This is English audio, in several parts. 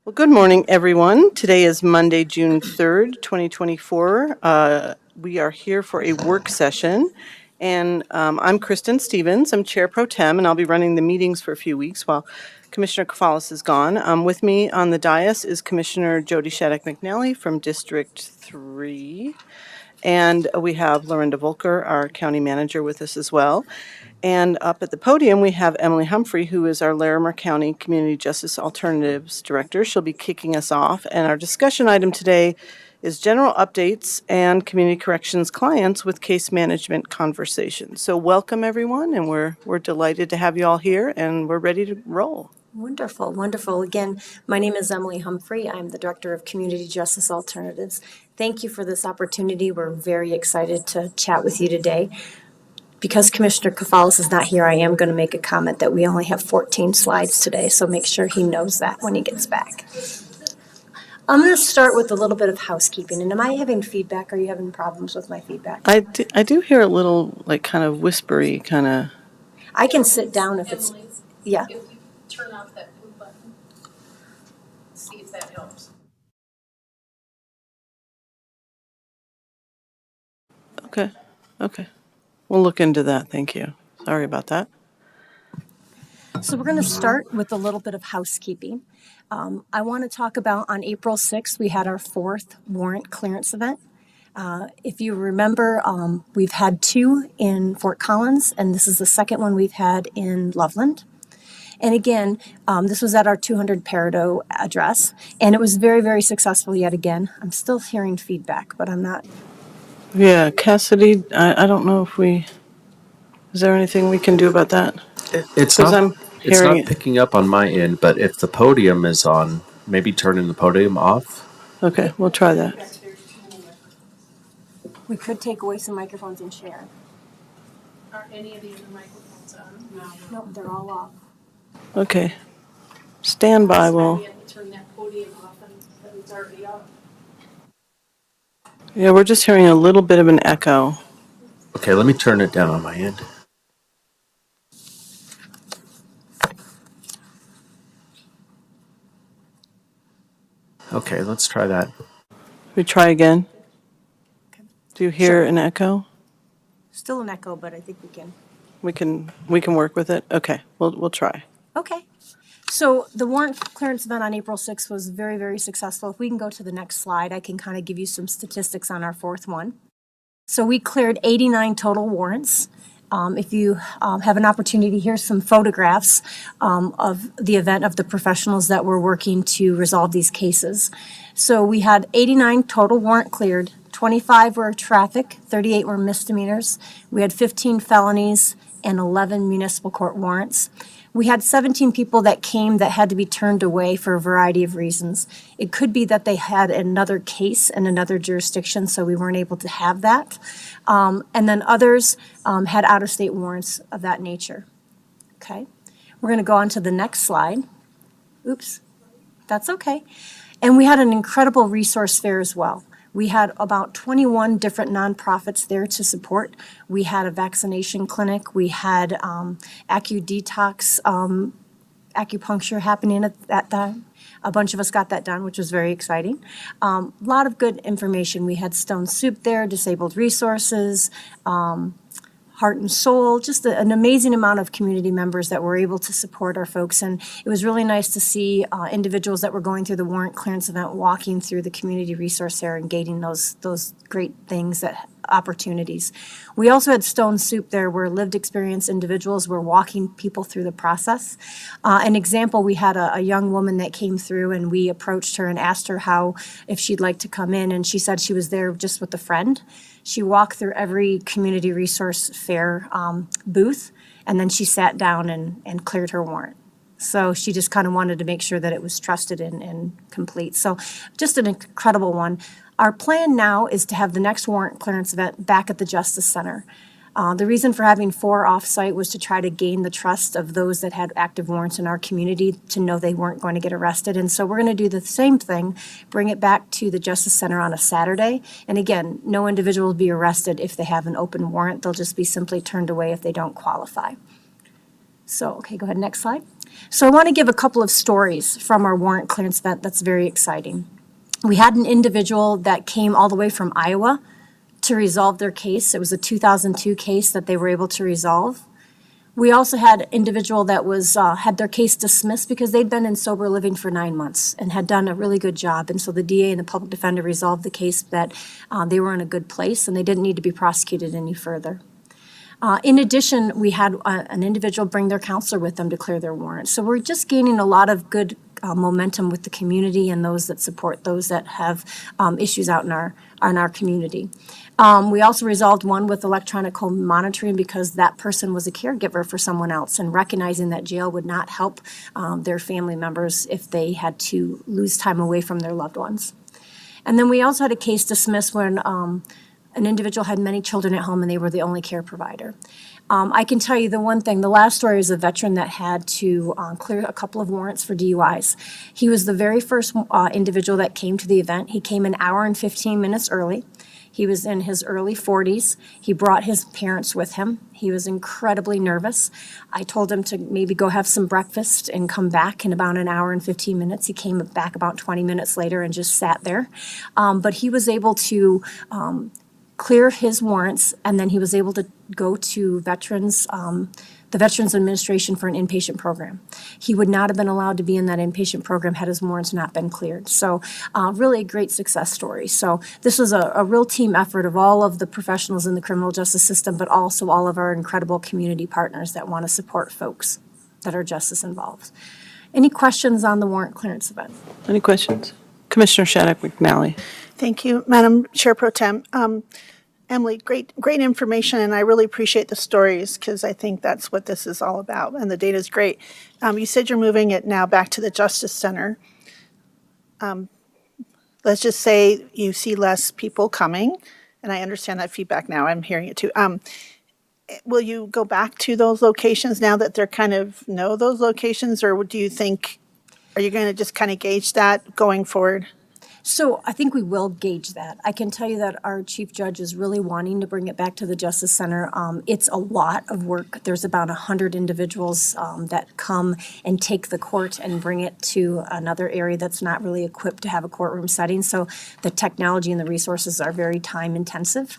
Well, good morning, everyone. Today is Monday, June 3rd, 2024. We are here for a work session, and I'm Kristen Stevens. I'm Chair Pro Tem, and I'll be running the meetings for a few weeks while Commissioner Kafalis is gone. With me on the dais is Commissioner Jody Shattuck McNally from District 3, and we have Lorinda Volker, our county manager, with us as well. And up at the podium, we have Emily Humphrey, who is our Larimer County Community Justice Alternatives Director. She'll be kicking us off. And our discussion item today is general updates and community corrections clients with case management conversations. So welcome, everyone, and we're delighted to have you all here, and we're ready to roll. Wonderful, wonderful. Again, my name is Emily Humphrey. I'm the Director of Community Justice Alternatives. Thank you for this opportunity. We're very excited to chat with you today. Because Commissioner Kafalis is not here, I am going to make a comment that we only have 14 slides today, so make sure he knows that when he gets back. I'm going to start with a little bit of housekeeping. And am I having feedback? Are you having problems with my feedback? I do hear a little, like, kind of whispery, kind of. I can sit down if it's, yeah. If you turn off that blue button, see if that helps. Okay. We'll look into that. Thank you. Sorry about that. So we're going to start with a little bit of housekeeping. I want to talk about on April 6th, we had our 4th warrant clearance event. If you remember, we've had 2 in Fort Collins, and this is the second one we've had in Loveland. And again, this was at our 200 Peridot address, and it was very, very successful yet again. I'm still hearing feedback, but I'm not. Yeah, Cassidy, I don't know if is there anything we can do about that? It's not picking up on my end, but if the podium is on, maybe turning the podium off. Okay, we'll try that. We could take away some microphones and share. Are any of the other microphones on? No, they're all off. Okay. Stand by. We have to turn that podium off and it's already off. Yeah, we're just hearing a little bit of an echo. Okay, let me turn it down on my end. Okay, let's try that. We try again. Okay. Do you hear an echo? Still an echo, but I think we can. We can work with it. Okay, we'll try. Okay. So the warrant clearance event on April 6th was very, very successful. If we can go to the next slide, I can kind of give you some statistics on our 4th one. So we cleared 89 total warrants. If you have an opportunity, here's some photographs of the event of the professionals that were working to resolve these cases. So we had 89 total warrant cleared. 25 were traffic, 38 were misdemeanors. We had 15 felonies and 11 municipal court warrants. We had 17 people that came that had to be turned away for a variety of reasons. It could be that they had another case in another jurisdiction, so we weren't able to have that. And then others had out-of-state warrants of that nature. Okay, we're going to go on to the next slide. Oops, that's okay. And we had an incredible resource fair as well. We had about 21 different nonprofits there to support. We had a vaccination clinic. We had AccuDetox acupuncture happening at that time. A bunch of us got that done, which was very exciting. A lot of good information. We had Stone Soup there, Disabled Resources, Heart and Soul, just an amazing amount of community members that were able to support our folks. And it was really nice to see individuals that were going through the warrant clearance event walking through the community resource there and gaining those great things, that opportunities. We also had Stone Soup there, where lived experience individuals were walking people through the process. An example, we had a young woman that came through, and we approached her and asked her if she'd like to come in, and she said she was there just with a friend. She walked through every community resource fair booth, and then she sat down and cleared her warrant. So she just kind of wanted to make sure that it was trusted and complete. So just an incredible one. Our plan now is to have the next warrant clearance event back at the Justice Center. The reason for having 4 off-site was to try to gain the trust of those that had active warrants in our community to know they weren't going to get arrested. And so we're going to do the same thing, bring it back to the Justice Center on a Saturday. And again, no individual will be arrested if they have an open warrant. They'll just be simply turned away if they don't qualify. So, okay, go ahead, next slide. So I want to give a couple of stories from our warrant clearance event that's very exciting. We had an individual that came all the way from Iowa to resolve their case. It was a 2002 case that they were able to resolve. We also had an individual that was had their case dismissed because they'd been in sober living for 9 months and had done a really good job. And so the DA and the public defender resolved the case that they were in a good place and they didn't need to be prosecuted any further. In addition, we had an individual bring their counselor with them to clear their warrant. So we're just gaining a lot of good momentum with the community and those that support those that have issues out in our community. We also resolved one with electronic home monitoring because that person was a caregiver for someone else, and recognizing that jail would not help their family members if they had to lose time away from their loved ones. And then we also had a case dismissed when an individual had many children at home and they were the only care provider. I can tell you the one thing, the last story is a veteran that had to clear a couple of warrants for DUIs. He was the very first individual that came to the event. He came an hour and 15 minutes early. He was in his early 40s. He brought his parents with him. He was incredibly nervous. I told him to maybe go have some breakfast and come back in about an hour and 15 minutes. He came back about 20 minutes later and just sat there. But he was able to clear his warrants, and then he was able to go to the Veterans Administration for an inpatient program. He would not have been allowed to be in that inpatient program had his warrants not been cleared. So really a great success story. So this was a real team effort of all of the professionals in the criminal justice system, but also all of our incredible community partners that want to support folks that are justice involved. Any questions on the warrant clearance event? Any questions? Commissioner Shattuck McNally. Thank you, Madam Chair Pro Tem. Emily, great information, and I really appreciate the stories because I think that's what this is all about, and the data is great. You said you're moving it now back to the Justice Center. Let's just say you see less people coming, and I understand that feedback now. I'm hearing it too. Will you go back to those locations now that they're kind of know those locations, or do you think, are you going to just kind of gauge that going forward? So I think we will gauge that. I can tell you that our chief judge is really wanting to bring it back to the Justice Center. It's a lot of work. There's about 100 individuals that come and take the court and bring it to another area that's not really equipped to have a courtroom setting. So the technology and the resources are very time intensive.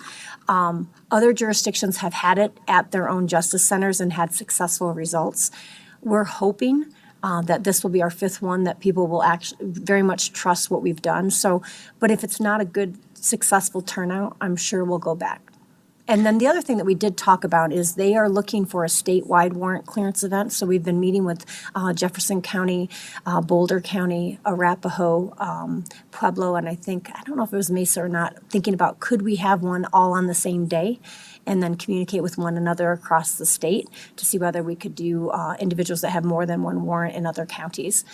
Other jurisdictions have had it at their own justice centers and had successful results. We're hoping that this will be our fifth one, that people will actually very much trust what we've done. So, but if it's not a good, successful turnout, I'm sure we'll go back. And then the other thing that we did talk about is they are looking for a statewide warrant clearance event. So we've been meeting with Jefferson County, Boulder County, Arapahoe, Pueblo, and I don't know if it was Mesa or not, thinking about could we have one all on the same day and then communicate with one another across the state to see whether we could do individuals that have more than one warrant in other counties.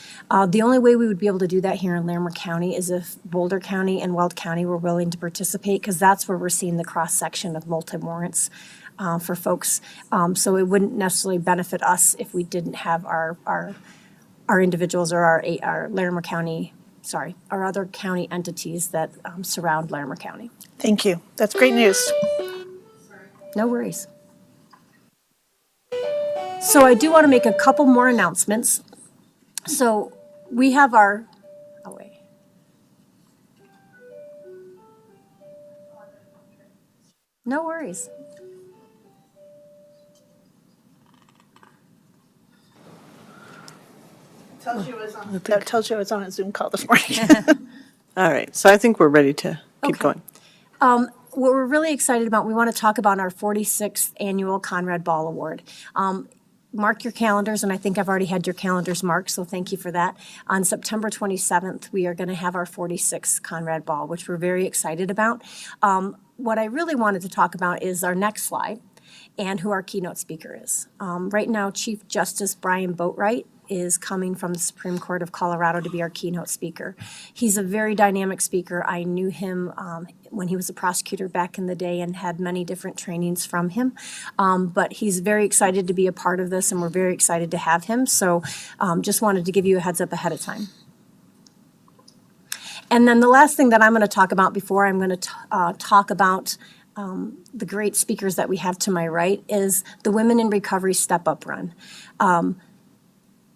The only way we would be able to do that here in Larimer County is if Boulder County and Weld County were willing to participate, because that's where we're seeing the cross-section of multi-warrants for folks. So it wouldn't necessarily benefit us if we didn't have our individuals or our Larimer County, our other county entities that surround Larimer County. Thank you. That's great news. No worries. So I do want to make a couple more announcements. So we have our, no worries. That tells you I was on a Zoom call this morning. All right, so I think we're ready to keep going. What we're really excited about, we want to talk about our 46th Annual Conrad Ball Award. Mark your calendars, and I think I've already had your calendars marked, so thank you for that. On September 27th, we are going to have our 46th Conrad Ball, which we're very excited about. What I really wanted to talk about is our next slide and who our keynote speaker is. Right now, Chief Justice Brian Boatwright is coming from the Supreme Court of Colorado to be our keynote speaker. He's a very dynamic speaker. I knew him when he was a prosecutor back in the day and had many different trainings from him. But he's very excited to be a part of this, and we're very excited to have him. So just wanted to give you a heads up ahead of time. And then the last thing that I'm going to talk about before I'm going to talk about the great speakers that we have to my right is the Women in Recovery Step Up Run.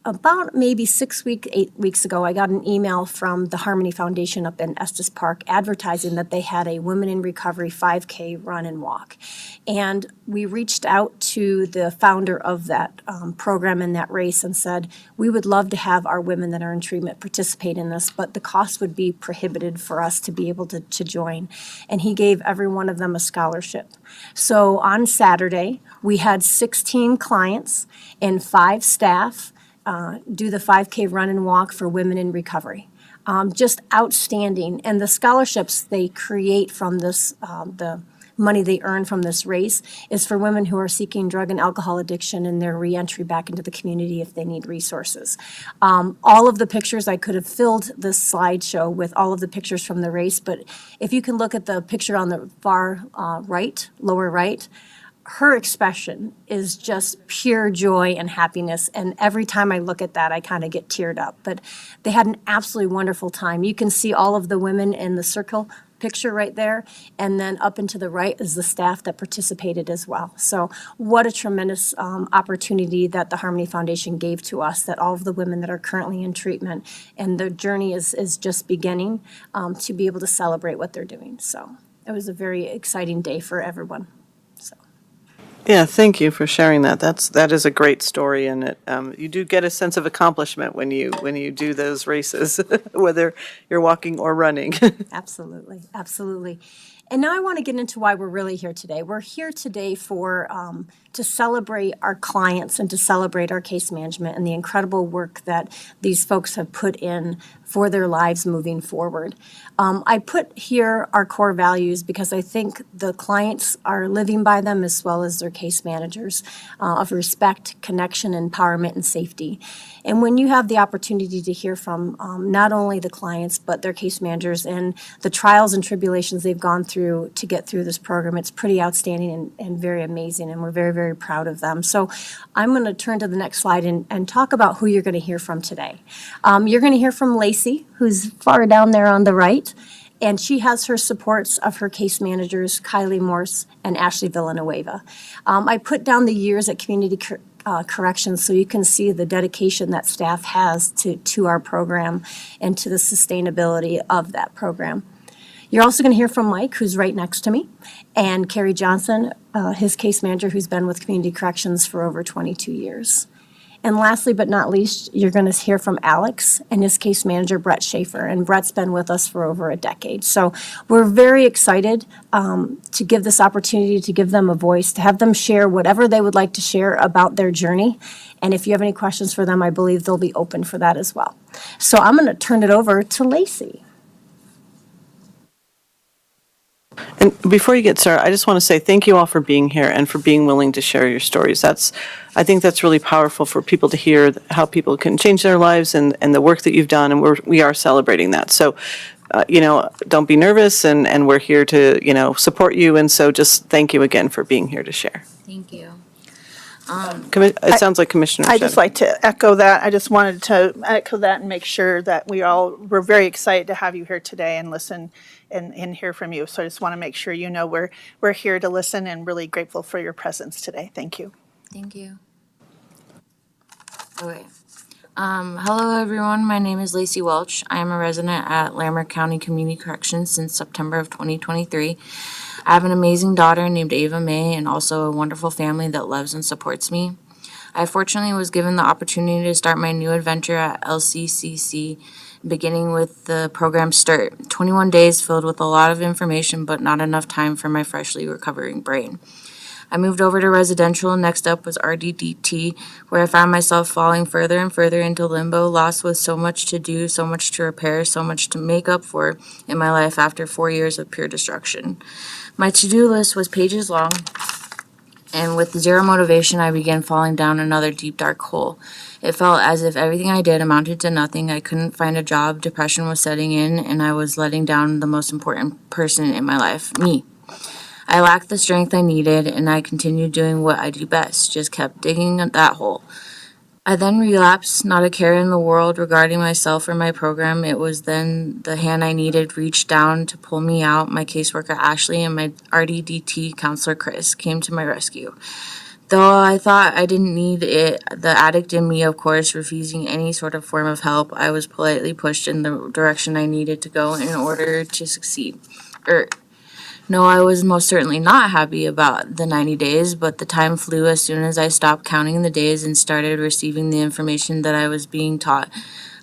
about maybe 8 weeks ago, I got an email from the Harmony Foundation up in Estes Park advertising that they had a Women in Recovery 5K run and walk. And we reached out to the founder of that program and that race and said, we would love to have our women that are in treatment participate in this, but the cost would be prohibited for us to be able to join. And he gave every one of them a scholarship. So on Saturday, we had 16 clients and 5 staff do the 5K run and walk for women in recovery. Just outstanding. And the scholarships they create from this, the money they earn from this race is for women who are seeking drug and alcohol addiction and their reentry back into the community if they need resources. All of the pictures, I could have filled this slideshow with all of the pictures from the race, but if you can look at the picture on the far right, lower right, her expression is just pure joy and happiness. And every time I look at that, I kind of get teared up. But they had an absolutely wonderful time. You can see all of the women in the circle picture right there. And then up and to the right is the staff that participated as well. So what a tremendous opportunity that the Harmony Foundation gave to us, that all of the women that are currently in treatment and their journey is just beginning to be able to celebrate what they're doing. So it was a very exciting day for everyone. Yeah, thank you for sharing that. That is a great story, and it you do get a sense of accomplishment when you do those races, whether you're walking or running. Absolutely, absolutely. And now I want to get into why we're really here today. We're here today for to celebrate our clients and to celebrate our case management and the incredible work that these folks have put in for their lives moving forward. I put here our core values because I think the clients are living by them as well as their case managers of respect, connection, empowerment, and safety. And when you have the opportunity to hear from not only the clients but their case managers and the trials and tribulations they've gone through to get through this program, it's pretty outstanding and very amazing, and we're very, very proud of them. So I'm going to turn to the next slide and talk about who you're going to hear from today. You're going to hear from Lacey, who's far down there on the right, and she has her supports of her case managers, Kylie Morse and Ashley Villanueva. I put down the years at Community Corrections so you can see the dedication that staff has to our program and to the sustainability of that program. You're also going to hear from Mike, who's right next to me, and Carrie Johnson, his case manager, who's been with Community Corrections for over 22 years. And lastly, but not least, you're going to hear from Alex and his case manager, Brett Schaefer. And Brett's been with us for over a decade. So we're very excited to give this opportunity, to give them a voice, to have them share whatever they would like to share about their journey. And if you have any questions for them, I believe they'll be open for that as well. So I'm going to turn it over to Lacey. And before you get started, I just want to say thank you all for being here and for being willing to share your stories. I think that's really powerful for people to hear how people can change their lives and the work that you've done, and we are celebrating that. So, don't be nervous, and we're here to, support you. And so just thank you again for being here to share. Thank you. It sounds like Commissioner I just Shedd. like to echo that. I just wanted to echo that and make sure that we're very excited to have you here today and listen and hear from you. So I just want to make sure we're here to listen and really grateful for your presence today. Thank you. Thank you. Okay. Hello, everyone. My name is Lacey Welch. I am a resident at Larimer County Community Corrections since September of 2023. I have an amazing daughter named Ava May and also a wonderful family that loves and supports me. I fortunately was given the opportunity to start my new adventure at LCCC, beginning with the program STIRT. 21 days filled with a lot of information, but not enough time for my freshly recovering brain. I moved over to residential. Next up was RDDT, where I found myself falling further and further into limbo, lost with so much to do, so much to repair, so much to make up for in my life after 4 years of pure destruction. My to-do list was pages long, and with zero motivation, I began falling down another deep, dark hole. It felt as if everything I did amounted to nothing. I couldn't find a job, depression was setting in, and I was letting down the most important person in my life, me. I lacked the strength I needed, and I continued doing what I do best, just kept digging at that hole. I then relapsed, not a care in the world regarding myself or my program. It was then the hand I needed reached down to pull me out. My caseworker Ashley and my RDDT counselor Chris came to my rescue. Though I thought I didn't need it, the addict in me, of course, refusing any sort of form of help, I was politely pushed in the direction I needed to go in order to succeed. No, I was most certainly not happy about the 90 days, but the time flew as soon as I stopped counting the days and started receiving the information that I was being taught.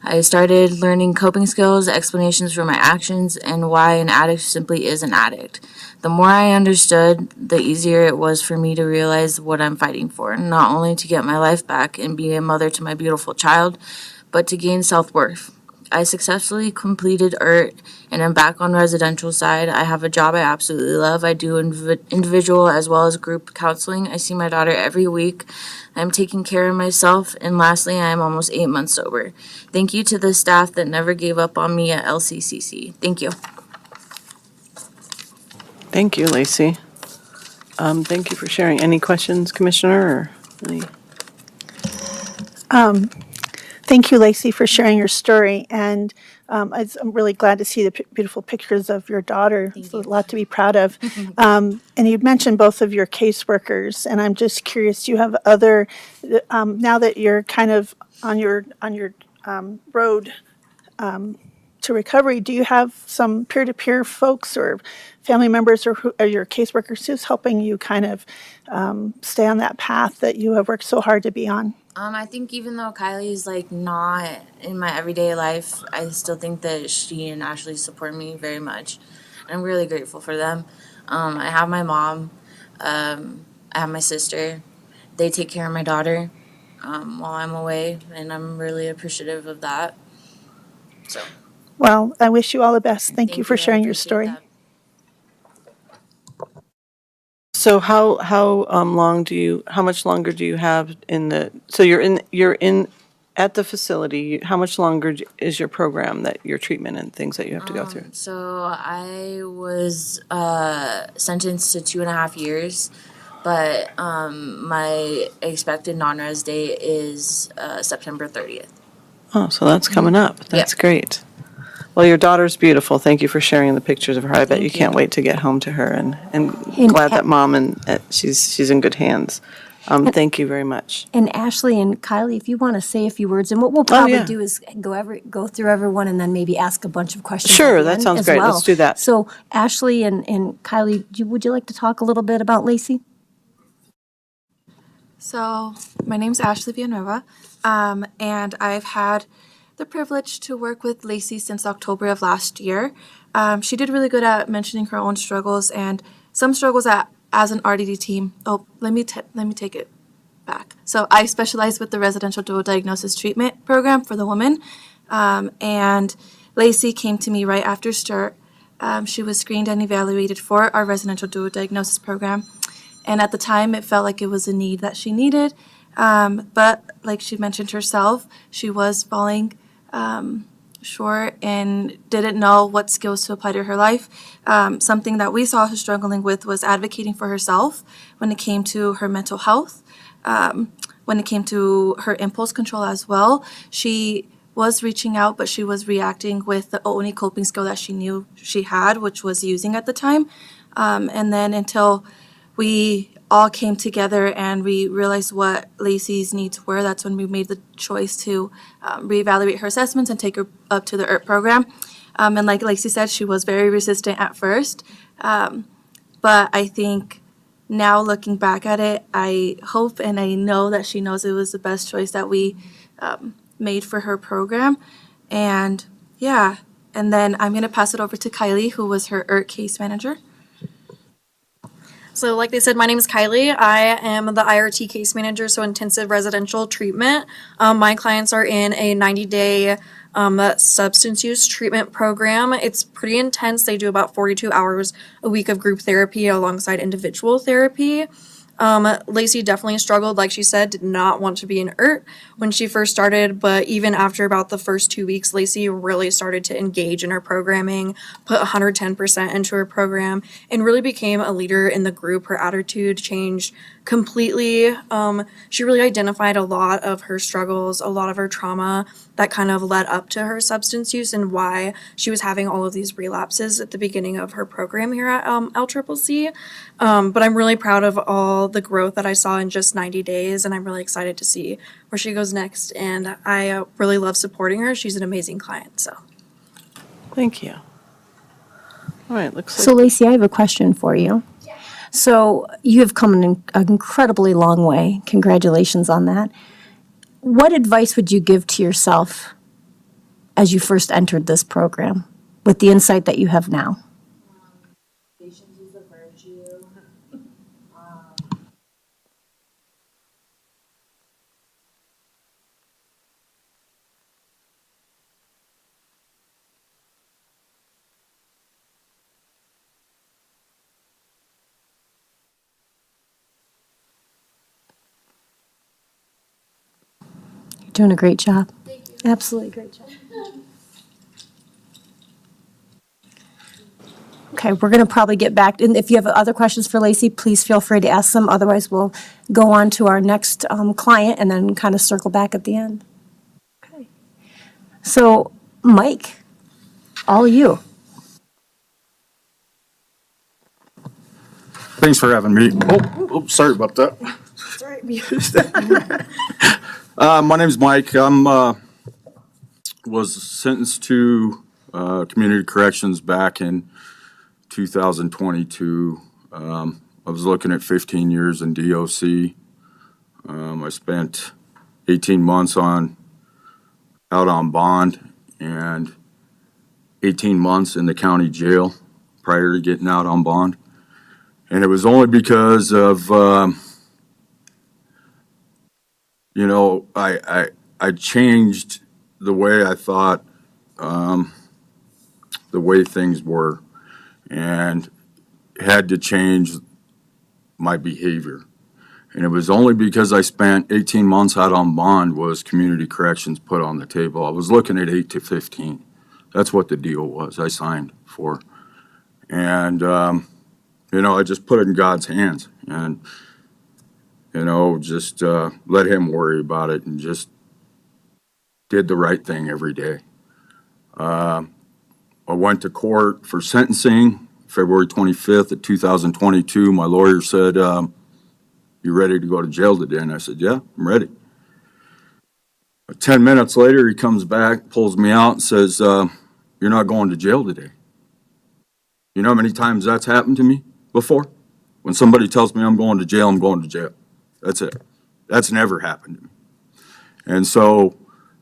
I started learning coping skills, explanations for my actions, and why an addict simply is an addict. The more I understood, the easier it was for me to realize what I'm fighting for, not only to get my life back and be a mother to my beautiful child, but to gain self-worth. I successfully completed and I'm back on residential side. I have a job I absolutely love. I do individual as well as group counseling. I see my daughter every week. I'm taking care of myself. And lastly, I am almost 8 months sober. Thank you to the staff that never gave up on me at LCCC. Thank you. Thank you, Lacey. Thank you for sharing. Any questions, Commissioner? Or any? Thank you, Lacey, for sharing your story. And I'm really glad to see the beautiful pictures of your daughter. It's a lot to be proud of. And you'd mentioned both of your caseworkers, and I'm just curious, do you have other, now that you're kind of on your road to recovery, do you have some peer-to-peer folks or family members or your caseworkers who's helping you kind of stay on that path that you have worked so hard to be on? I think even though Kylie's like not in my everyday life, I still think that she and Ashley support me very much. I'm really grateful for them. I have my mom, I have my sister. They take care of my daughter while I'm away, and I'm really appreciative of that. So, Well, I wish you all the best. Thank you for I sharing your appreciate story. that. So how much longer do you have so you're in at the facility, how much longer is your program, that your treatment and things that you have to go through? So I was sentenced to 2.5 years, but my expected non-res date is September 30th. Oh, so that's coming up. That's great. Well, your daughter's beautiful. Thank you for sharing the pictures of her. I bet you can't wait to get home to her, and glad that mom and she's in good hands. Thank you very much. And Ashley and Kylie, if you want to say a few words, and what we'll probably do is go through everyone and then maybe ask a bunch of questions. Sure, at the that end sounds as great. well. Let's do that. So Ashley and Kylie, would you like to talk a little bit about Lacey? So, my name's Ashley Villanueva, and I've had the privilege to work with Lacey since October of last year. She did really good at mentioning her own struggles and some struggles as an RDD team. Oh, let me take it back. So, I specialize with the residential dual diagnosis treatment program for the woman, and Lacey came to me right after STIRT. She was screened and evaluated for our residential dual diagnosis program. And at the time, it felt like it was a need that she needed. But like she mentioned herself, she was falling short and didn't know what skills to apply to her life. Something that we saw her struggling with was advocating for herself when it came to her mental health, when it came to her impulse control as well. She was reaching out, but she was reacting with the only coping skill that she knew she had, which was using at the time. And then until we all came together and we realized what Lacey's needs were, that's when we made the choice to reevaluate her assessments and take her up to the IRT program. And like Lacey said, she was very resistant at first. But I think now looking back at it, I hope and I know that she knows it was the best choice that we made for her program. And yeah, and then I'm going to pass it over to Kylie, who was her IRT case manager. So like they said, my name is Kylie. I am the IRT case manager, so intensive residential treatment. My clients are in a 90-day substance use treatment program. It's pretty intense. They do about 42 hours a week of group therapy alongside individual therapy. Lacey definitely struggled, like she said, did not want to be an IRT when she first started, but even after about the first 2 weeks, Lacey really started to engage in her programming, put 110% into her program, and really became a leader in the group. Her attitude changed completely. She really identified a lot of her struggles, a lot of her trauma that kind of led up to her substance use and why she was having all of these relapses at the beginning of her program here at LCCC. But I'm really proud of all all the growth that I saw in just 90 days, and I'm really excited to see where she goes next. And I really love supporting her. She's an amazing client. So. Thank you. All right, looks So like, Lacey, I have a question for you. So you have come an incredibly long way. Congratulations on that. What advice would you give to yourself as you first entered this program with the insight that you have now? Patience is a virtue. You're doing a great job. Thank you. Absolutely great job. Okay, we're going to probably get back, and if you have other questions for Lacey, please feel free to ask them. Otherwise, we'll go on to our next client and then kind of circle back at the end. Okay. So, Mike, all you. Thanks for having me. Oh, sorry about that. My name's Mike. I'm was sentenced to community corrections back in 2022. I was looking at 15 years in DOC. I spent 18 months out on bond and 18 months in the county jail prior to getting out on bond. And it was only because of, I changed the way I thought, the way things were, and had to change my behavior. And it was only because I spent 18 months out on bond was community corrections put on the table. I was looking at 8 to 15. That's what the deal was I signed for. And, I just put it in God's hands and, just let him worry about it and just did the right thing every day. I went to court for sentencing February 25th of 2022. My lawyer said, you ready to go to jail today? And I said, yeah, I'm ready. 10 minutes later, he comes back, pulls me out and says, you're not going to jail today. You know how many times that's happened to me before? When somebody tells me I'm going to jail, I'm going to jail. That's it. That's never happened to me. And so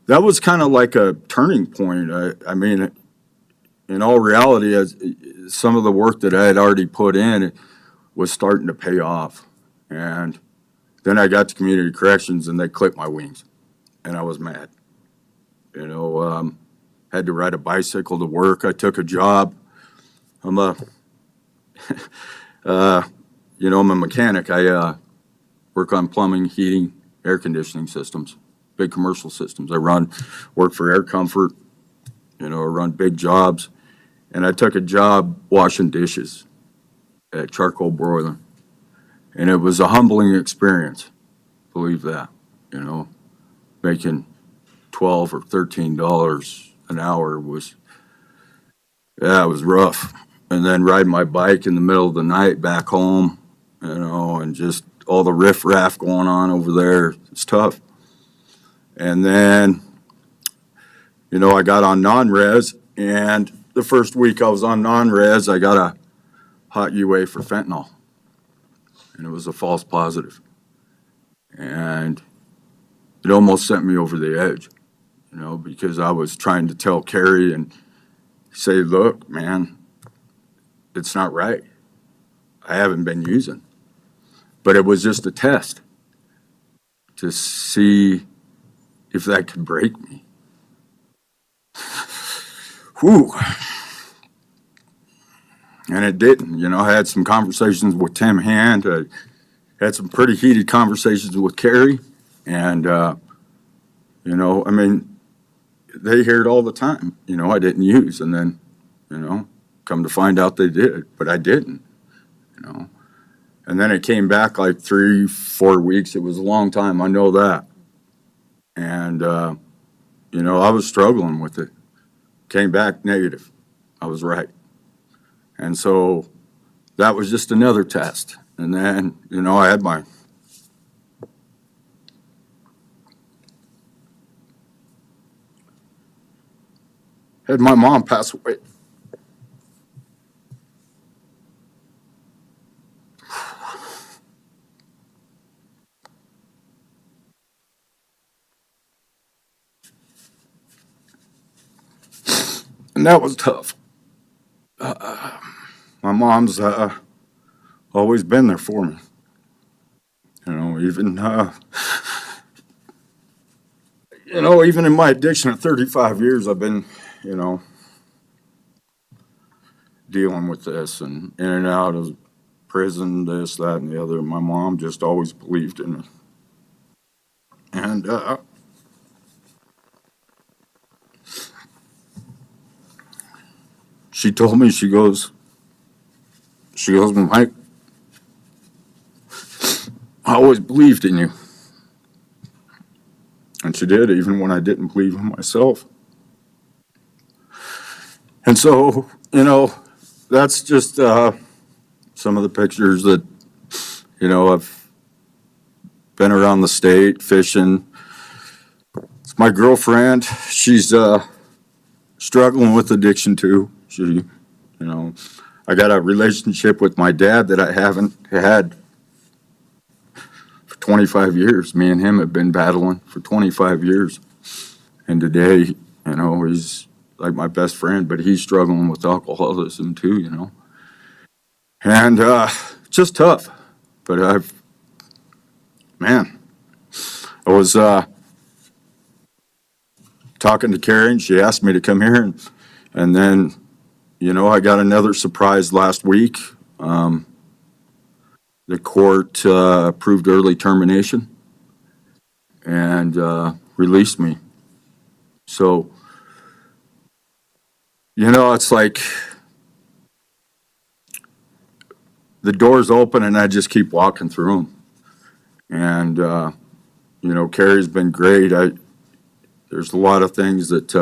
that was kind of like a turning point. I mean, in all reality, some of the work that I had already put in was starting to pay off. And then I got to community corrections and they clipped my wings. And I was mad. Had to ride a bicycle to work. I took a job. I'm a mechanic. I work on plumbing, heating, air conditioning systems, big commercial systems. I work for Air Comfort, I run big jobs. And I took a job washing dishes at charcoal broiler. And it was a humbling experience, believe that, making $12 or $13 an hour was rough. And then riding my bike in the middle of the night back home, and just all the riffraff going on over there. It's tough. And then, I got on non-res, and the first week I was on non-res, I got a hot UA for fentanyl. And it was a false positive. And it almost sent me over the edge, because I was trying to tell Carrie and say, look, man, it's not right. I haven't been using. But it was just a test to see if that could break me. Whew. And it didn't. I had some conversations with Tim Hand. I had some pretty heated conversations with Carrie. And, they hear it all the time. I didn't use. And then, come to find out they did. But I didn't, And then it came back like 3-4 weeks. It was a long time. I know that. And, I was struggling with it. Came back negative. I was right. And so that was just another test. And then, you know, I had my mom pass away. And that was tough. My mom's always been there for me. You know, even in my addiction at 35 years, I've been, you know, dealing with this and in and out of prison, this, that, and the other. My mom just always believed in me. And she told me, she goes, Mike, I always believed in you. And she did, even when I didn't believe in myself. And so, you know, that's just some of the pictures that, you know, I've been around the state fishing. It's my girlfriend. She's struggling with addiction too. You know, I got a relationship with my dad that I haven't had for 25 years. Me and him have been battling for 25 years. And today, you know, he's like my best friend, but he's struggling with alcoholism too, you know. And just tough. But I was talking to Carrie, and she asked me to come here, and then, you know, I got another surprise last week. The court approved early termination and released me. So, you know, it's like the doors open and I just keep walking through them. And, you know, Carrie's been great. There's a lot of things that,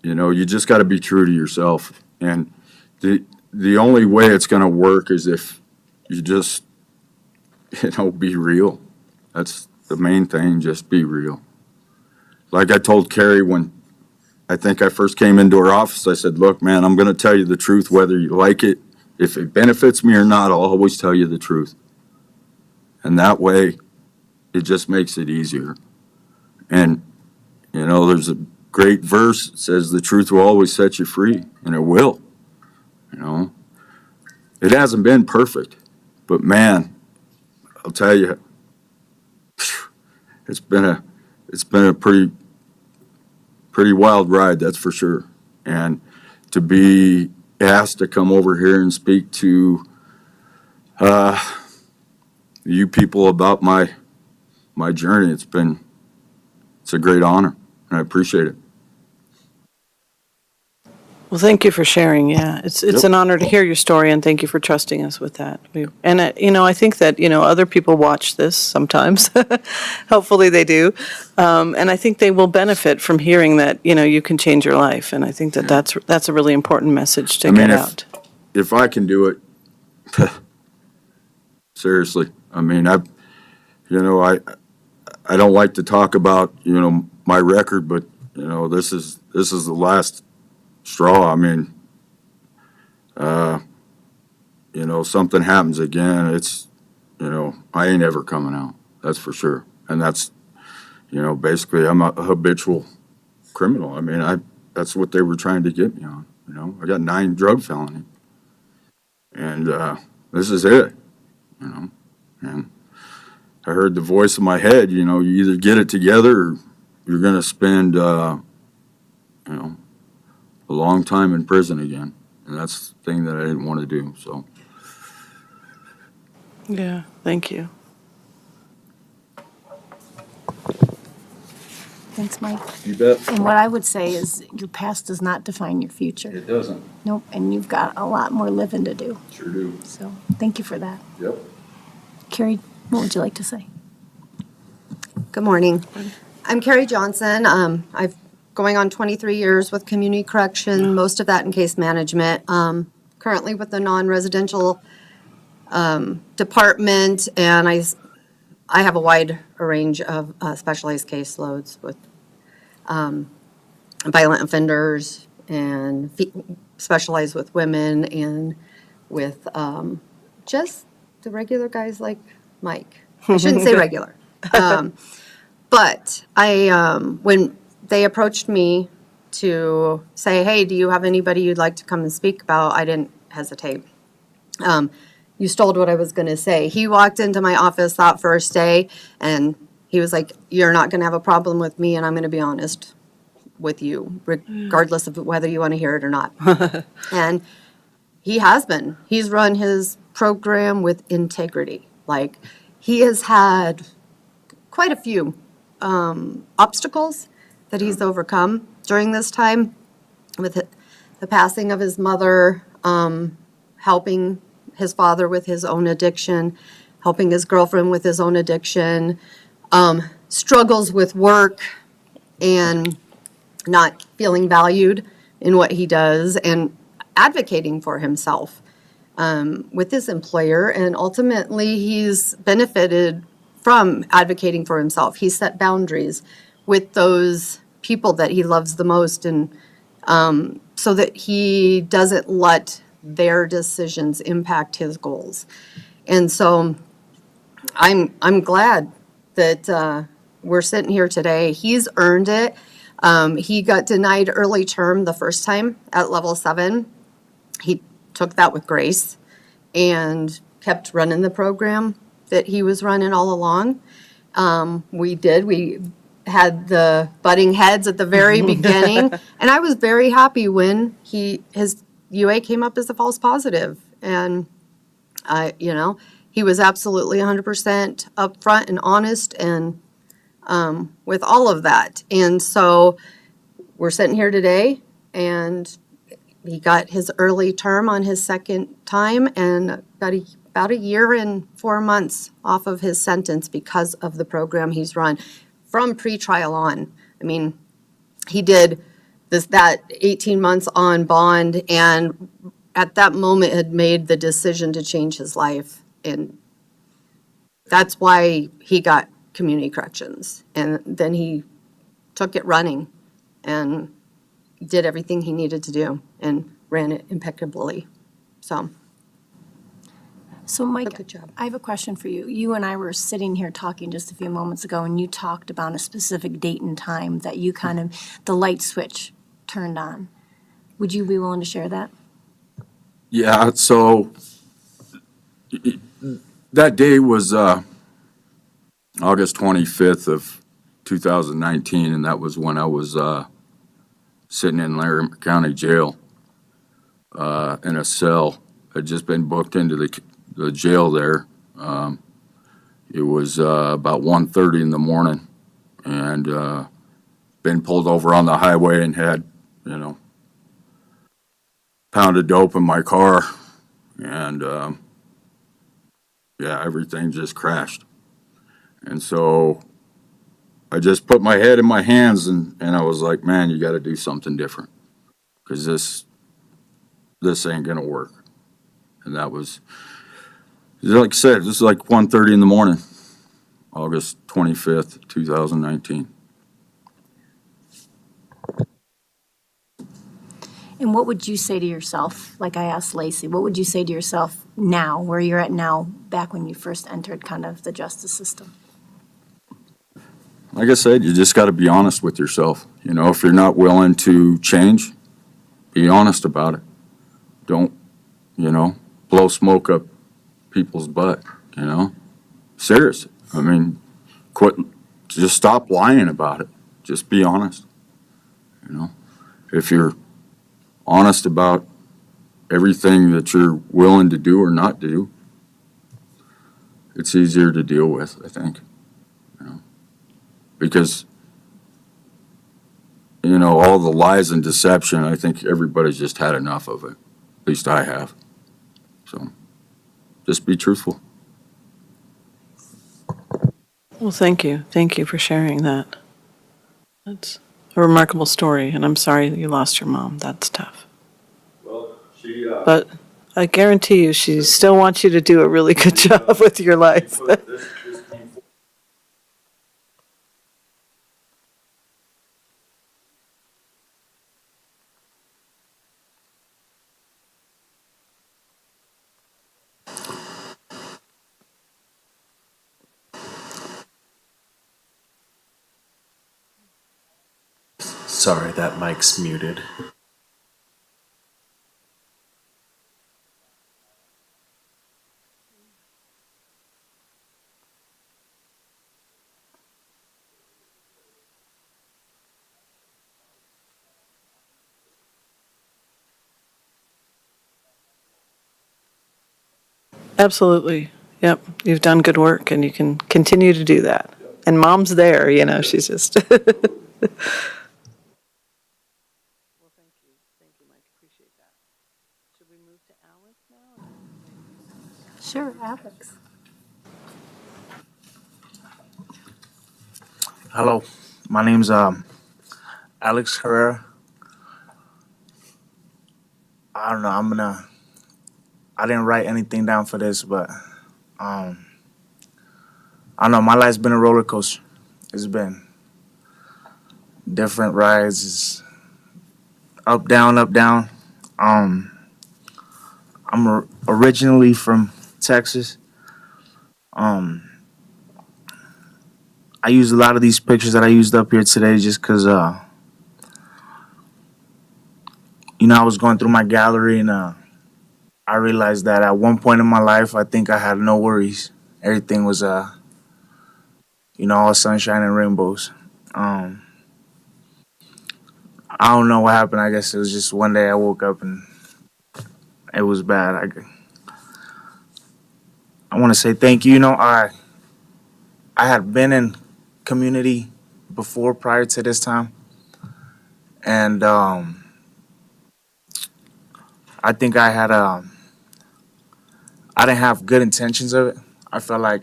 you know, you just got to be true to yourself. And the only way it's going to work is if you just, you know, be real. That's the main thing, just be real. Like I told Carrie when I think I first came into her office, I said, look, man, I'm going to tell you the truth, whether you like it. If it benefits me or not, I'll always tell you the truth. And that way, it just makes it easier. And, you know, there's a great verse that says the truth will always set you free, and it will. You know, it hasn't been perfect, but man, I'll tell you, it's been a pretty wild ride, that's for sure. And to be asked to come over here and speak to you people about my journey, it's a great honor, and I appreciate it. Well, thank you for sharing. Yeah, it's Yep. an honor to hear your story, and thank you for trusting us with that. And you know, I think that, you know, other people watch this sometimes. Hopefully they do, and I think they will benefit from hearing that, you know, you can change your life. And I think that that's a really important message to get out. If I can do it, seriously. I mean, I don't like to talk about, you know, my record, but you know, this is the last straw. I mean, you know, something happens again, it's, you know, I ain't ever coming out. That's for sure. And that's, you know, basically I'm a habitual criminal. I mean, that's what they were trying to get me on. You know, I got 9 drug felonies. And this is it, you know. And I heard the voice in my head, you know, you either get it together or you're going to spend, you know, a long time in prison again. And that's the thing that I didn't want to do, so. Yeah, thank you. Thanks, Mike. You bet. And what I would say is your past does not define your future. It doesn't. Nope, and you've got a lot more living to do. Sure do. So thank you for that. Yep. Carrie, what would you like to say? Good morning. I'm Carrie Johnson. I've going on 23 years with community correction, most of that in case management. Currently with the non-residential department, and I have a wide range of specialized caseloads with violent offenders and specialize with women and with just the regular guys like Mike. I shouldn't say regular. But when they approached me to say, hey, do you have anybody you'd like to come and speak about? I didn't hesitate. You stole what I was going to say. He walked into my office that first day and he was like, you're not going to have a problem with me, and I'm going to be honest with you, regardless of whether you want to hear it or not. And he has been. He's run his program with integrity. Like, he has had quite a few obstacles that he's overcome during this time, with the passing of his mother, helping his father with his own addiction, helping his girlfriend with his own addiction, struggles with work and not feeling valued in what he does, and advocating for himself with his employer. And ultimately, he's benefited from advocating for himself. He set boundaries with those people that he loves the most, and so that he doesn't let their decisions impact his goals. And so I'm glad that we're sitting here today. He's earned it. He got denied early term the first time at level 7. He took that with grace and kept running the program that he was running all along. We had the butting heads at the very beginning, and I was very happy when his UA came up as a false positive. And he was absolutely 100% upfront and honest and with all of that. And so we're sitting here today, and he got his early term on his second time, and about a year and 4 months off of his sentence because of the program he's run from pretrial on. I mean, he did that 18 months on bond, and at that moment had made the decision to change his life. And that's why he got community corrections. And then he took it running and did everything he needed to do and ran it impeccably. So Mike, good job. I have a question for you. You and I were sitting here talking just a few moments ago, and you talked about a specific date and time that you the light switch turned on. Would you be willing to share that? Yeah, so that day was August 25th of 2019, and that was when I was sitting in Larimer County Jail in a cell. I'd just been booked into the jail there. It was about 1:30 in the morning, and been pulled over on the highway and had, pound of dope in my car, and everything just crashed. And so I just put my head in my hands, and I was like, man, you got to do something different, because this ain't gonna work. And that was, like I said, this is like 1:30 in the morning, August 25th, 2019. And what would you say to yourself, like I asked Lacey, what would you say to yourself now, where you're at now, back when you first entered kind of the justice system? Like I said, you just got to be honest with yourself. If you're not willing to change, be honest about it. Don't, blow smoke up people's butt, Seriously. I mean, quit, just stop lying about it. Just be honest. If you're honest about everything that you're willing to do or not do, it's easier to deal with, I think. Because, all the lies and deception, I think everybody's just had enough of it. At least I have. So, just be truthful. Well, thank you. Thank you for sharing that. That's a remarkable story, and I'm sorry that you lost your mom. That's tough. Well, But I guarantee you, she still wants you to do a really good job with your life. Sorry, that mic's muted. Absolutely. Yep. You've done good work and you can continue to do that. And mom's there, she's just. Well, thank you. Thank you, Mike. Appreciate that. Should we move to Alex now? Sure, Alex. Hello, my name's Alex Herrera. I don't know. I didn't write anything down for this, but I don't know. My life's been a roller coaster. It's been different rides, it's up, down, up, down. I'm originally from Texas. Um, I used a lot of these pictures that I used up here today just because, I was going through my gallery and I realized that at one point in my life, I think I had no worries. Everything was, all sunshine and rainbows. Um, I don't know what happened. I guess it was just one day I woke up and it was bad. I want to say thank you. I had been in community before prior to this time, and I think I didn't have good intentions of it. I felt like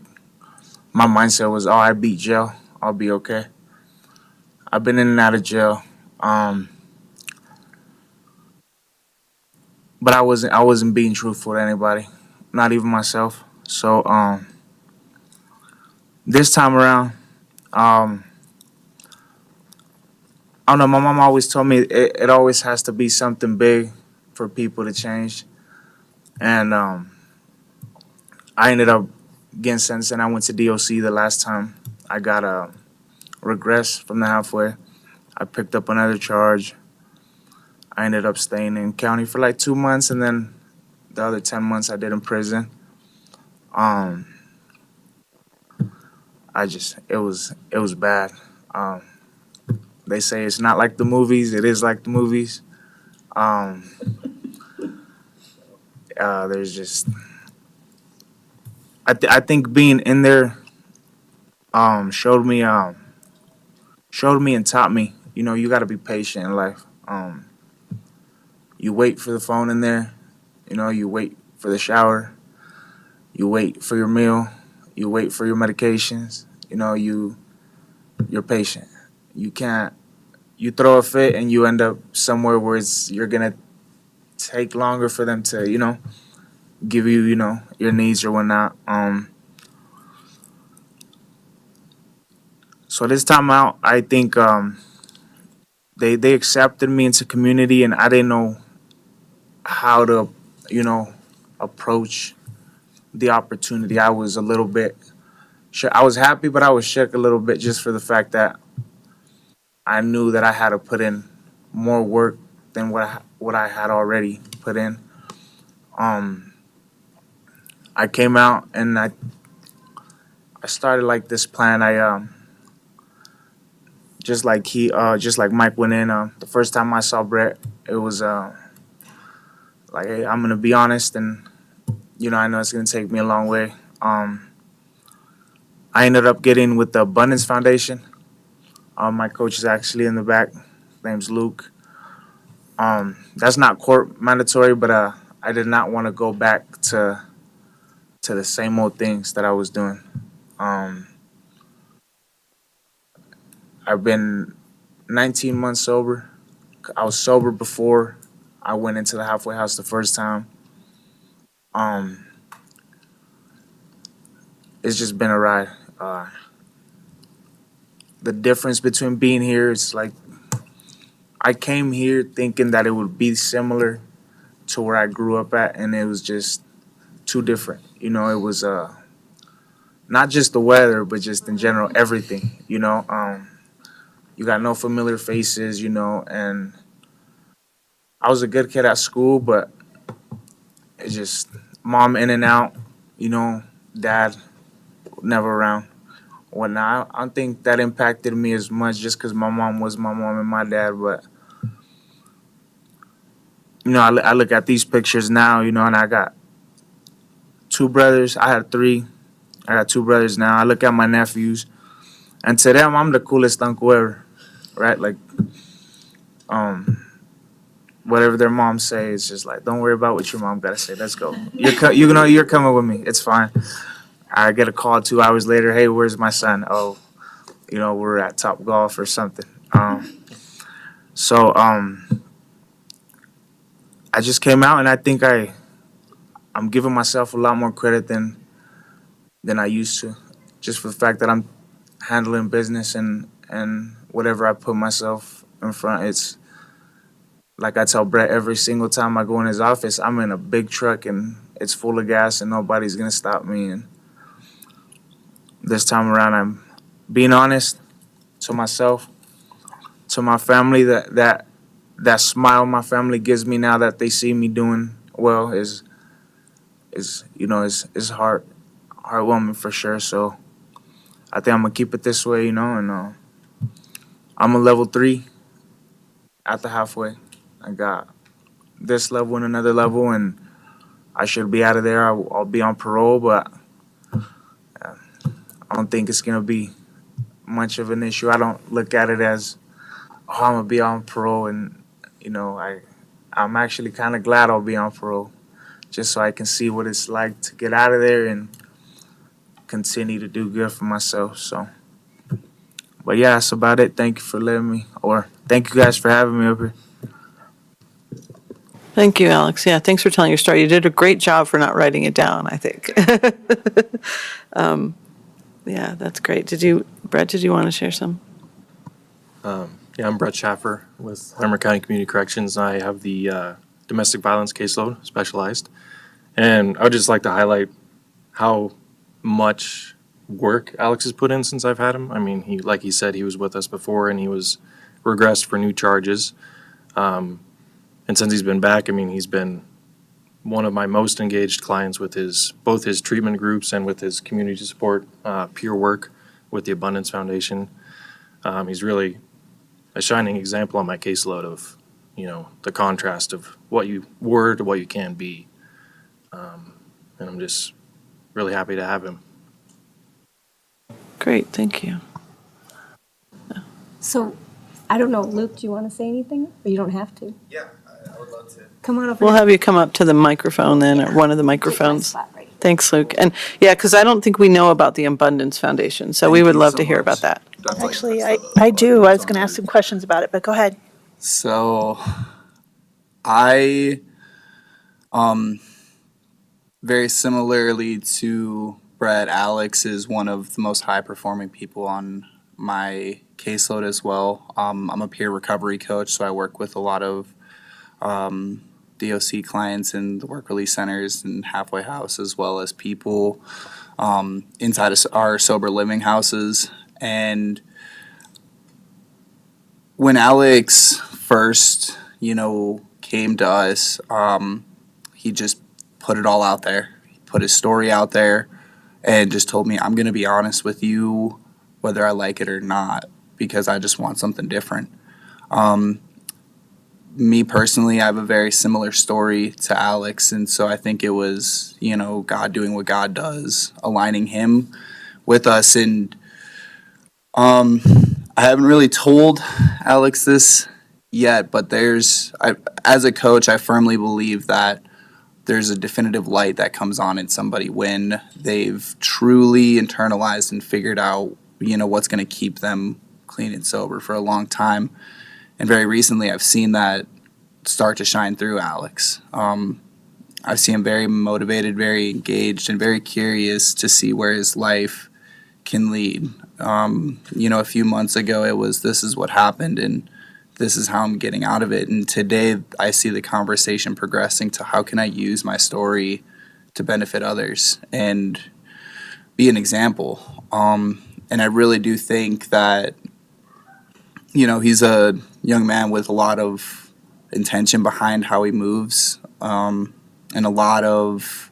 my mindset was, oh, I beat jail, I'll be okay. I've been in and out of jail, but I wasn't being truthful to anybody, not even myself. So this time around, um, I don't know. My mom always told me it always has to be something big for people to change, and I ended up getting sentenced, and I went to DOC the last time. I got a regress from the halfway. I picked up another charge. I ended up staying in county for like 2 months, and then the other 10 months I did in prison. Um, it was bad. Um, they say it's not like the movies. It is like the movies. Um, there's just I think being in there showed me and taught me. You got to be patient in life. You wait for the phone in there. You wait for the shower. You wait for your meal. You wait for your medications. You're patient. You can't. You throw a fit and you end up somewhere where you're gonna take longer for them to give you your needs or whatnot. So this time out, I think they accepted me into community, and I didn't know how to approach the opportunity. I was a little bit. I was happy, but I was shook a little bit just for the fact that I knew that I had to put in more work than what I had already put in. Um, I came out and I started like this plan. I just like Mike went in. The first time I saw Brett, it was like, hey, I'm gonna be honest, and I know it's gonna take me a long way. I ended up getting with the Abundance Foundation. My coach is actually in the back. His name's Luke. That's not court mandatory, but I did not want to go back to the same old things that I was doing. Um, I've been 19 months sober. I was sober before I went into the halfway house the first time. Um, it's just been a ride. The difference between being here is like I came here thinking that it would be similar to where I grew up at, and it was just too different. You know, it was not just the weather, but just in general everything. You know, you got no familiar faces. You know, and I was a good kid at school, but it's just mom in and out. You know, dad never around. Whatnot. I don't think that impacted me as much just because my mom was my mom and my dad, but you know, I look at these pictures now, you know, and I got two brothers. I had three. I got two brothers now. I look at my nephews, and to them, I'm the coolest uncle ever, right? Like, whatever their mom say, it's just like, don't worry about what your mom gotta say. Let's go. You know, you're coming with me. It's fine. I get a call 2 hours later. Hey, where's my son? Oh, you know, we're at Top Golf or something. So I just came out, and I think I'm giving myself a lot more credit than I used to, just for the fact that I'm handling business and whatever I put myself in front. It's like I tell Brett every single time I go in his office, I'm in a big truck and it's full of gas and nobody's gonna stop me. And this time around, I'm being honest to myself, to my family. That smile my family gives me now that they see me doing well is you know is heartwarming for sure. So I think I'm gonna keep it this way, you know, and I'm a level 3 at the halfway. I got this level and another level, and I should be out of there. I'll be on parole, but I don't think it's gonna be much of an issue. I don't look at it as, oh, I'm gonna be on parole, and you know, I'm actually kind of glad I'll be on parole, just so I can see what it's like to get out of there and continue to do good for myself. So, but yeah, that's about it. Thank you for letting me, or thank you guys for having me up here. Thank you, Alex. Yeah, thanks for telling your story. You did a great job for not writing it down, I think. Yeah, that's great. Brett, did you want to share some? Yeah, I'm Brett Schaffer with Larimer County Community Corrections. I have the domestic violence caseload specialized. And I would just like to highlight how much work Alex has put in since I've had him. I mean, like he said, he was with us before and he was regressed for new charges. And since he's been back, I mean, he's been one of my most engaged clients with both his treatment groups and with his community support peer work with the Abundance Foundation. He's really a shining example on my caseload of, you know, the contrast of what you were to what you can be. And I'm just really happy to have him. Great, thank you. So, I don't know, Luke, do you want to say anything? Or you don't have to? Yeah, I would love to. Come on over. We'll have you come up to the microphone then, or one of the microphones. Spot right here. Thanks, Luke. And yeah, because I don't think we know about the Abundance Foundation, so we would love to hear about that. Actually, I do. I was going to ask some questions about it, but go ahead. So, I, very similarly to Brett, Alex is one of the most high-performing people on my caseload as well. I'm a peer recovery coach, so I work with a lot of DOC clients in the work release centers and halfway house, as well as people inside of our sober living houses. And when Alex first, you know, came to us, he just put it all out there. He put his story out there and just told me, I'm going to be honest with you, whether I like it or not, because I just want something different. Me personally, I have a very similar story to Alex, and so I think it was, you know, God doing what God does, aligning him with us. And I haven't really told Alex this yet, but as a coach, I firmly believe that there's a definitive light that comes on in somebody when they've truly internalized and figured out, you know, what's going to keep them clean and sober for a long time. And very recently, I've seen that start to shine through Alex. I've seen him very motivated, very engaged, and very curious to see where his life can lead. A few months ago, it was, this is what happened, and this is how I'm getting out of it. And today, I see the conversation progressing to how can I use my story to benefit others and be an example. And I really do think that, he's a young man with a lot of intention behind how he moves, and a lot of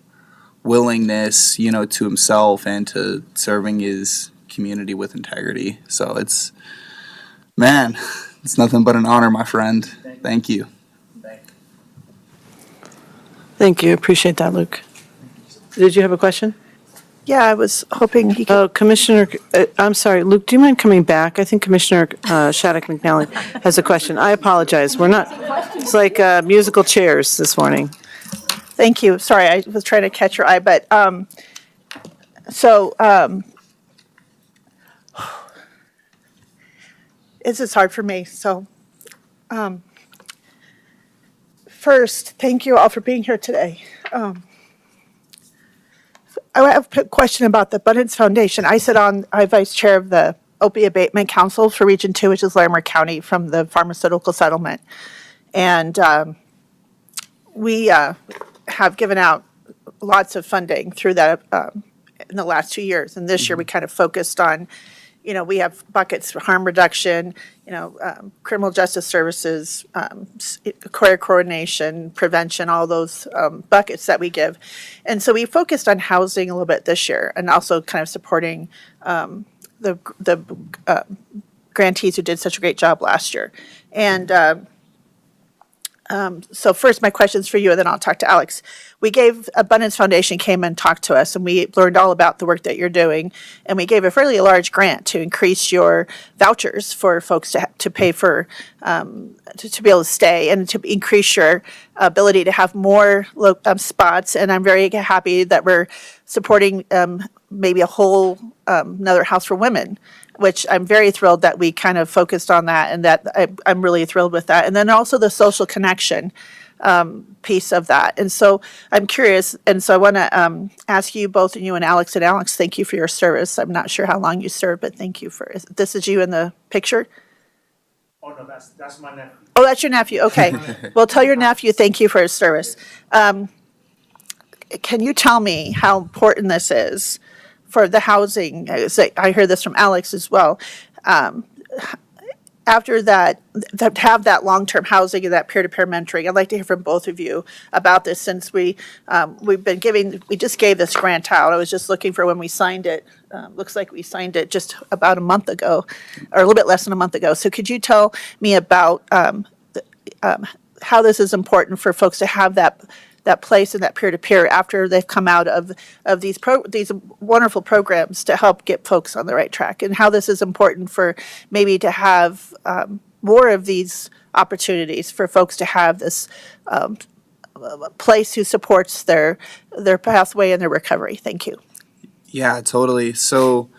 willingness, to himself and to serving his community with integrity. So it's nothing but an honor, my friend. Thank you. Thank you. Appreciate that, Luke. Did you have a question? Yeah, I was hoping he could. Oh, Commissioner, I'm sorry, Luke, do you mind coming back? I think Commissioner Shattuck McNally has a question. I apologize. It's like musical chairs this morning. Thank you. Sorry, I was trying to catch your eye, but this is hard for me. So first, thank you all for being here today. I have a question about the Abundance Foundation. I'm vice chair of the Opioid Abatement Council for Region 2, which is Larimer County from the pharmaceutical settlement. And we have given out lots of funding through that in the last 2 years. And this year we kind of focused on, we have buckets for harm reduction, criminal justice services, care coordination, prevention, all those buckets that we give. And so we focused on housing a little bit this year and also kind of supporting the grantees who did such a great job last year. And so first, my question's for you, and then I'll talk to Alex. Abundance Foundation came and talked to us, and we learned all about the work that you're doing, and we gave a fairly large grant to increase your vouchers for folks to pay for, to be able to stay, and to increase your ability to have more spots. And I'm very happy that we're supporting maybe a whole another house for women, which I'm very thrilled that we kind of focused on that, and that I'm really thrilled with that. And then also the social connection piece of that. And so I'm curious, and so I want to ask you, both of you and Alex, thank you for your service. I'm not sure how long you served, but thank you this is you in the picture? Oh, no, that's my nephew. Oh, that's your nephew, okay. Well, tell your nephew thank you for his service. Can you tell me how important this is for the housing? I heard this from Alex as well. After that, to have that long-term housing and that peer-to-peer mentoring, I'd like to hear from both of you about this, since we just gave this grant out. I was just looking for when we signed it. Looks like we signed it just about a month ago, or a little bit less than a month ago. So could you tell me about how this is important for folks to have that place and that peer-to-peer after they've come out of these wonderful programs to help get folks on the right track, and how this is important for maybe to have more of these opportunities for folks to have this place who supports their pathway and their recovery. Thank you. Yeah, totally. So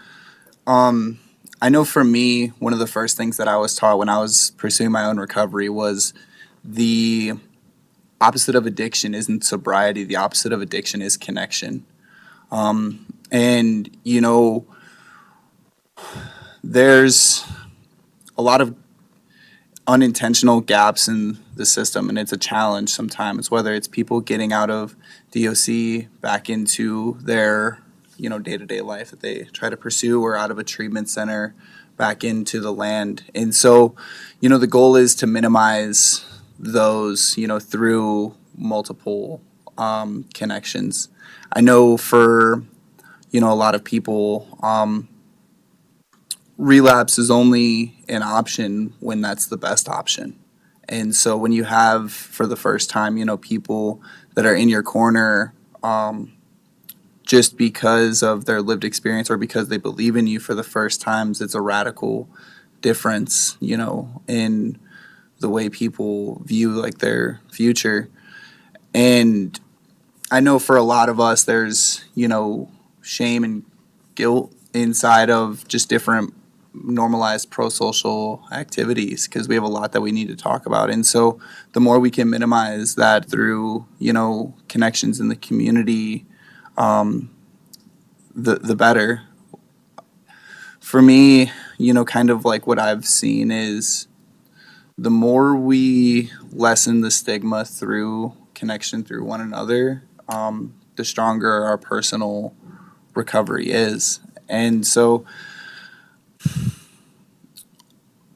I know for me, one of the first things that I was taught when I was pursuing my own recovery was the opposite of addiction isn't sobriety. The opposite of addiction is connection. And, there's a lot of unintentional gaps in the system, and it's a challenge sometimes, whether it's people getting out of DOC back into their, day-to-day life that they try to pursue, or out of a treatment center back into the land. And so, the goal is to minimize those, through multiple connections. I know for, a lot of people, relapse is only an option when that's the best option. And so when you have, for the first time, people that are in your corner just because of their lived experience or because they believe in you for the first times, it's a radical difference, in the way people view their future. And I know for a lot of us, there's, shame and guilt inside of just different normalize pro-social activities because we have a lot that we need to talk about. And so the more we can minimize that through, connections in the community, the better. For me, kind of like what I've seen is the more we lessen the stigma through connection through one another, the stronger our personal recovery is. And so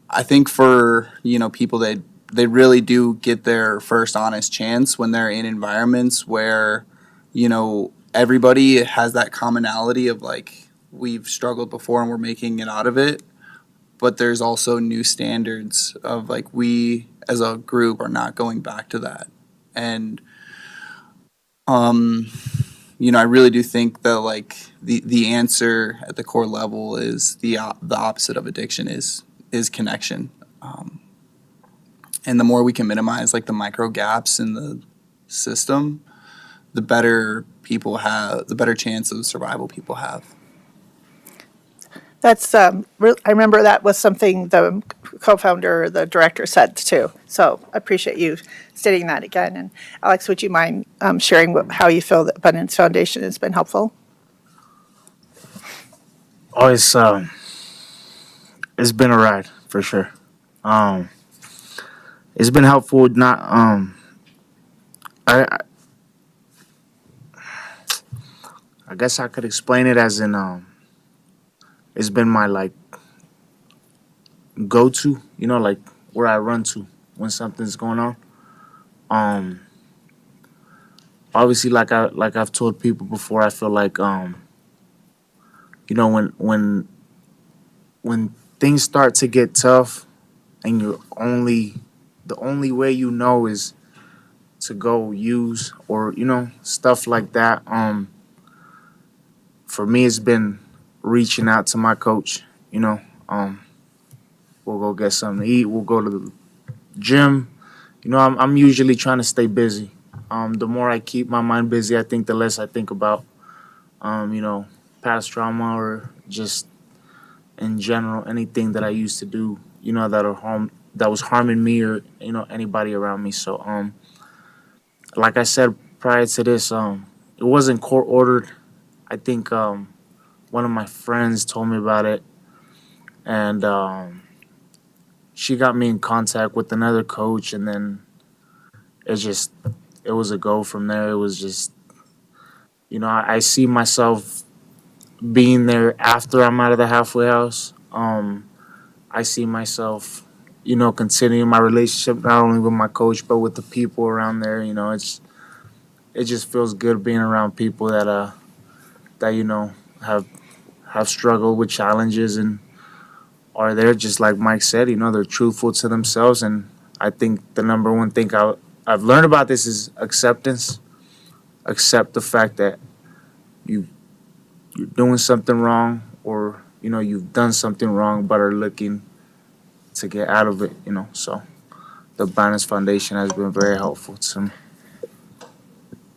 I think for, people that they really do get their first honest chance when they're in environments where, everybody has that commonality of like, we've struggled before and we're making it out of it. But there's also new standards of like, we as a group are not going back to that. And, I really do think that like the answer at the core level is the opposite of addiction is connection. And the more we can minimize like the micro gaps in the system, the better chance of survival people have. That's, I remember that was something the co-founder, the director said too. So I appreciate you stating that again. And Alex, would you mind sharing how you feel that Abundance Foundation has been helpful? Oh, it's been a ride for sure. It's been helpful. Not I guess I could explain it as in it's been my like go-to, like where I run to when something's going on. Obviously, like I've told people before, I feel like when things start to get tough and the only way is to go use or stuff like that. For me, it's been reaching out to my coach. We'll go get something to eat. We'll go to the gym. I'm usually trying to stay busy. The more I keep my mind busy, I think the less I think about past trauma or just in general anything that I used to do that was harming me or anybody around me. So like I said prior to this, it wasn't court ordered. I think one of my friends told me about it, and she got me in contact with another coach, and then it was a go from there. It was just I see myself being there after I'm out of the halfway house. I see myself continuing my relationship not only with my coach but with the people around there. It just feels good being around people that have struggled with challenges and are there, just like Mike said. They're truthful to themselves, and I think the number one thing I've learned about this is acceptance. Accept the fact that you're doing something wrong, or you've done something wrong but are looking to get out of it. So the Abundance Foundation has been very helpful to me.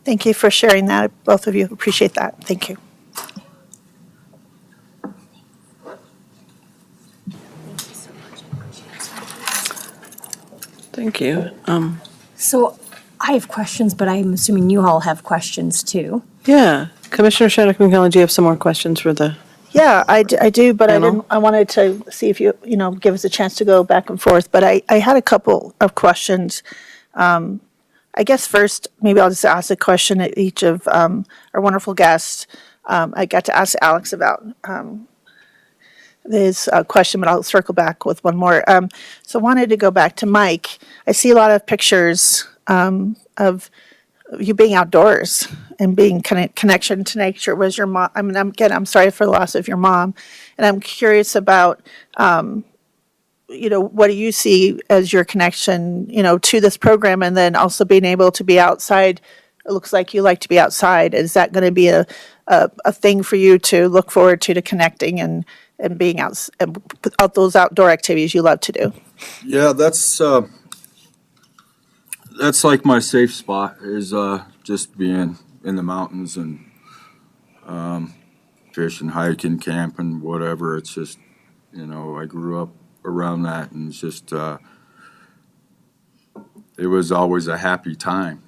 Thank you for sharing that, both of you. Appreciate that. Thank you. Thank you. So I have questions, but I'm assuming you all have questions too. Yeah, Commissioner Shattuck McCallum, do you have some more questions for the? Yeah, I do, but Panel? I wanted to see if you give us a chance to go back and forth. But I had a couple of questions. I guess first, maybe I'll just ask a question at each of our wonderful guests. I got to ask Alex about this question, but I'll circle back with one more. So wanted to go back to Mike. I see a lot of pictures of you being outdoors and being connection to nature. Was your mom? I mean, I'm sorry for the loss of your mom, and I'm curious about, what do you see as your connection, to this program, and then also being able to be outside. It looks like you like to be outside. Is that going to be a thing for you to look forward to connecting and being out those outdoor activities you love to do? Yeah, that's like my safe spot is just being in the mountains and fishing, hiking, camping, whatever. It's just You know, I grew up around that, and it's just, it was always a happy time.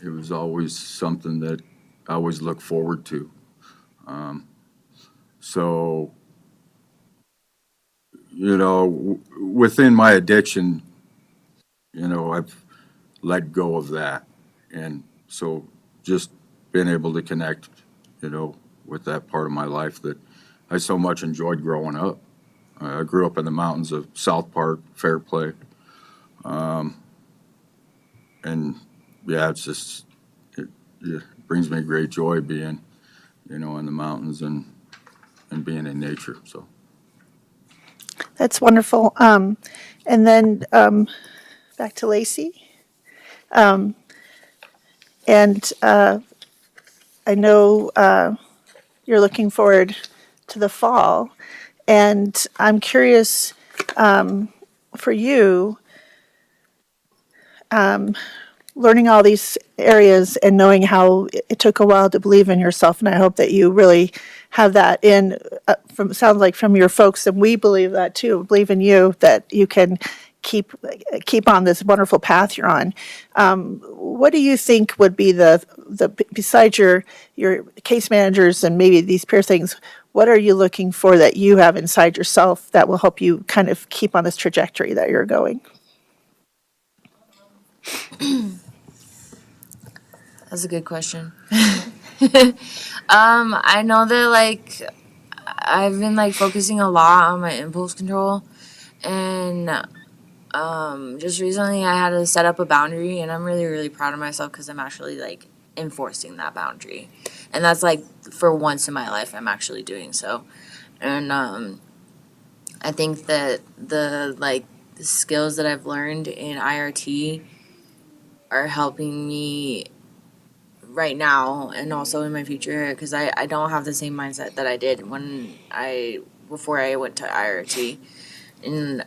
It was always something that I always looked forward to. So, you know, within my addiction, you know, I've let go of that. And so just being able to connect, you know, with that part of my life that I so much enjoyed growing up. I grew up in the mountains of South Park, Fairplay. And yeah, it's just, it brings me great joy being, you know, in the mountains and being in nature, so. That's wonderful. And then back to Lacey. And I know you're looking forward to the fall. And I'm curious for you, learning all these areas and knowing how it took a while to believe in yourself. And I hope that you really have that in, sounds like from your folks, and we believe that too, believe in you, that you can keep on this wonderful path you're on. What do you think would be the besides your case managers and maybe these peer things, what are you looking for that you have inside yourself that will help you kind of keep on this trajectory that you're going? That's a good question. I know that like I've been like focusing a lot on my impulse control, and just recently I had to set up a boundary, and I'm really, really proud of myself because I'm actually like enforcing that boundary. And that's like for once in my life I'm actually doing so. And I think that the skills that I've learned in IRT are helping me right now and also in my future, because I don't have the same mindset that I did before I went to IRT. And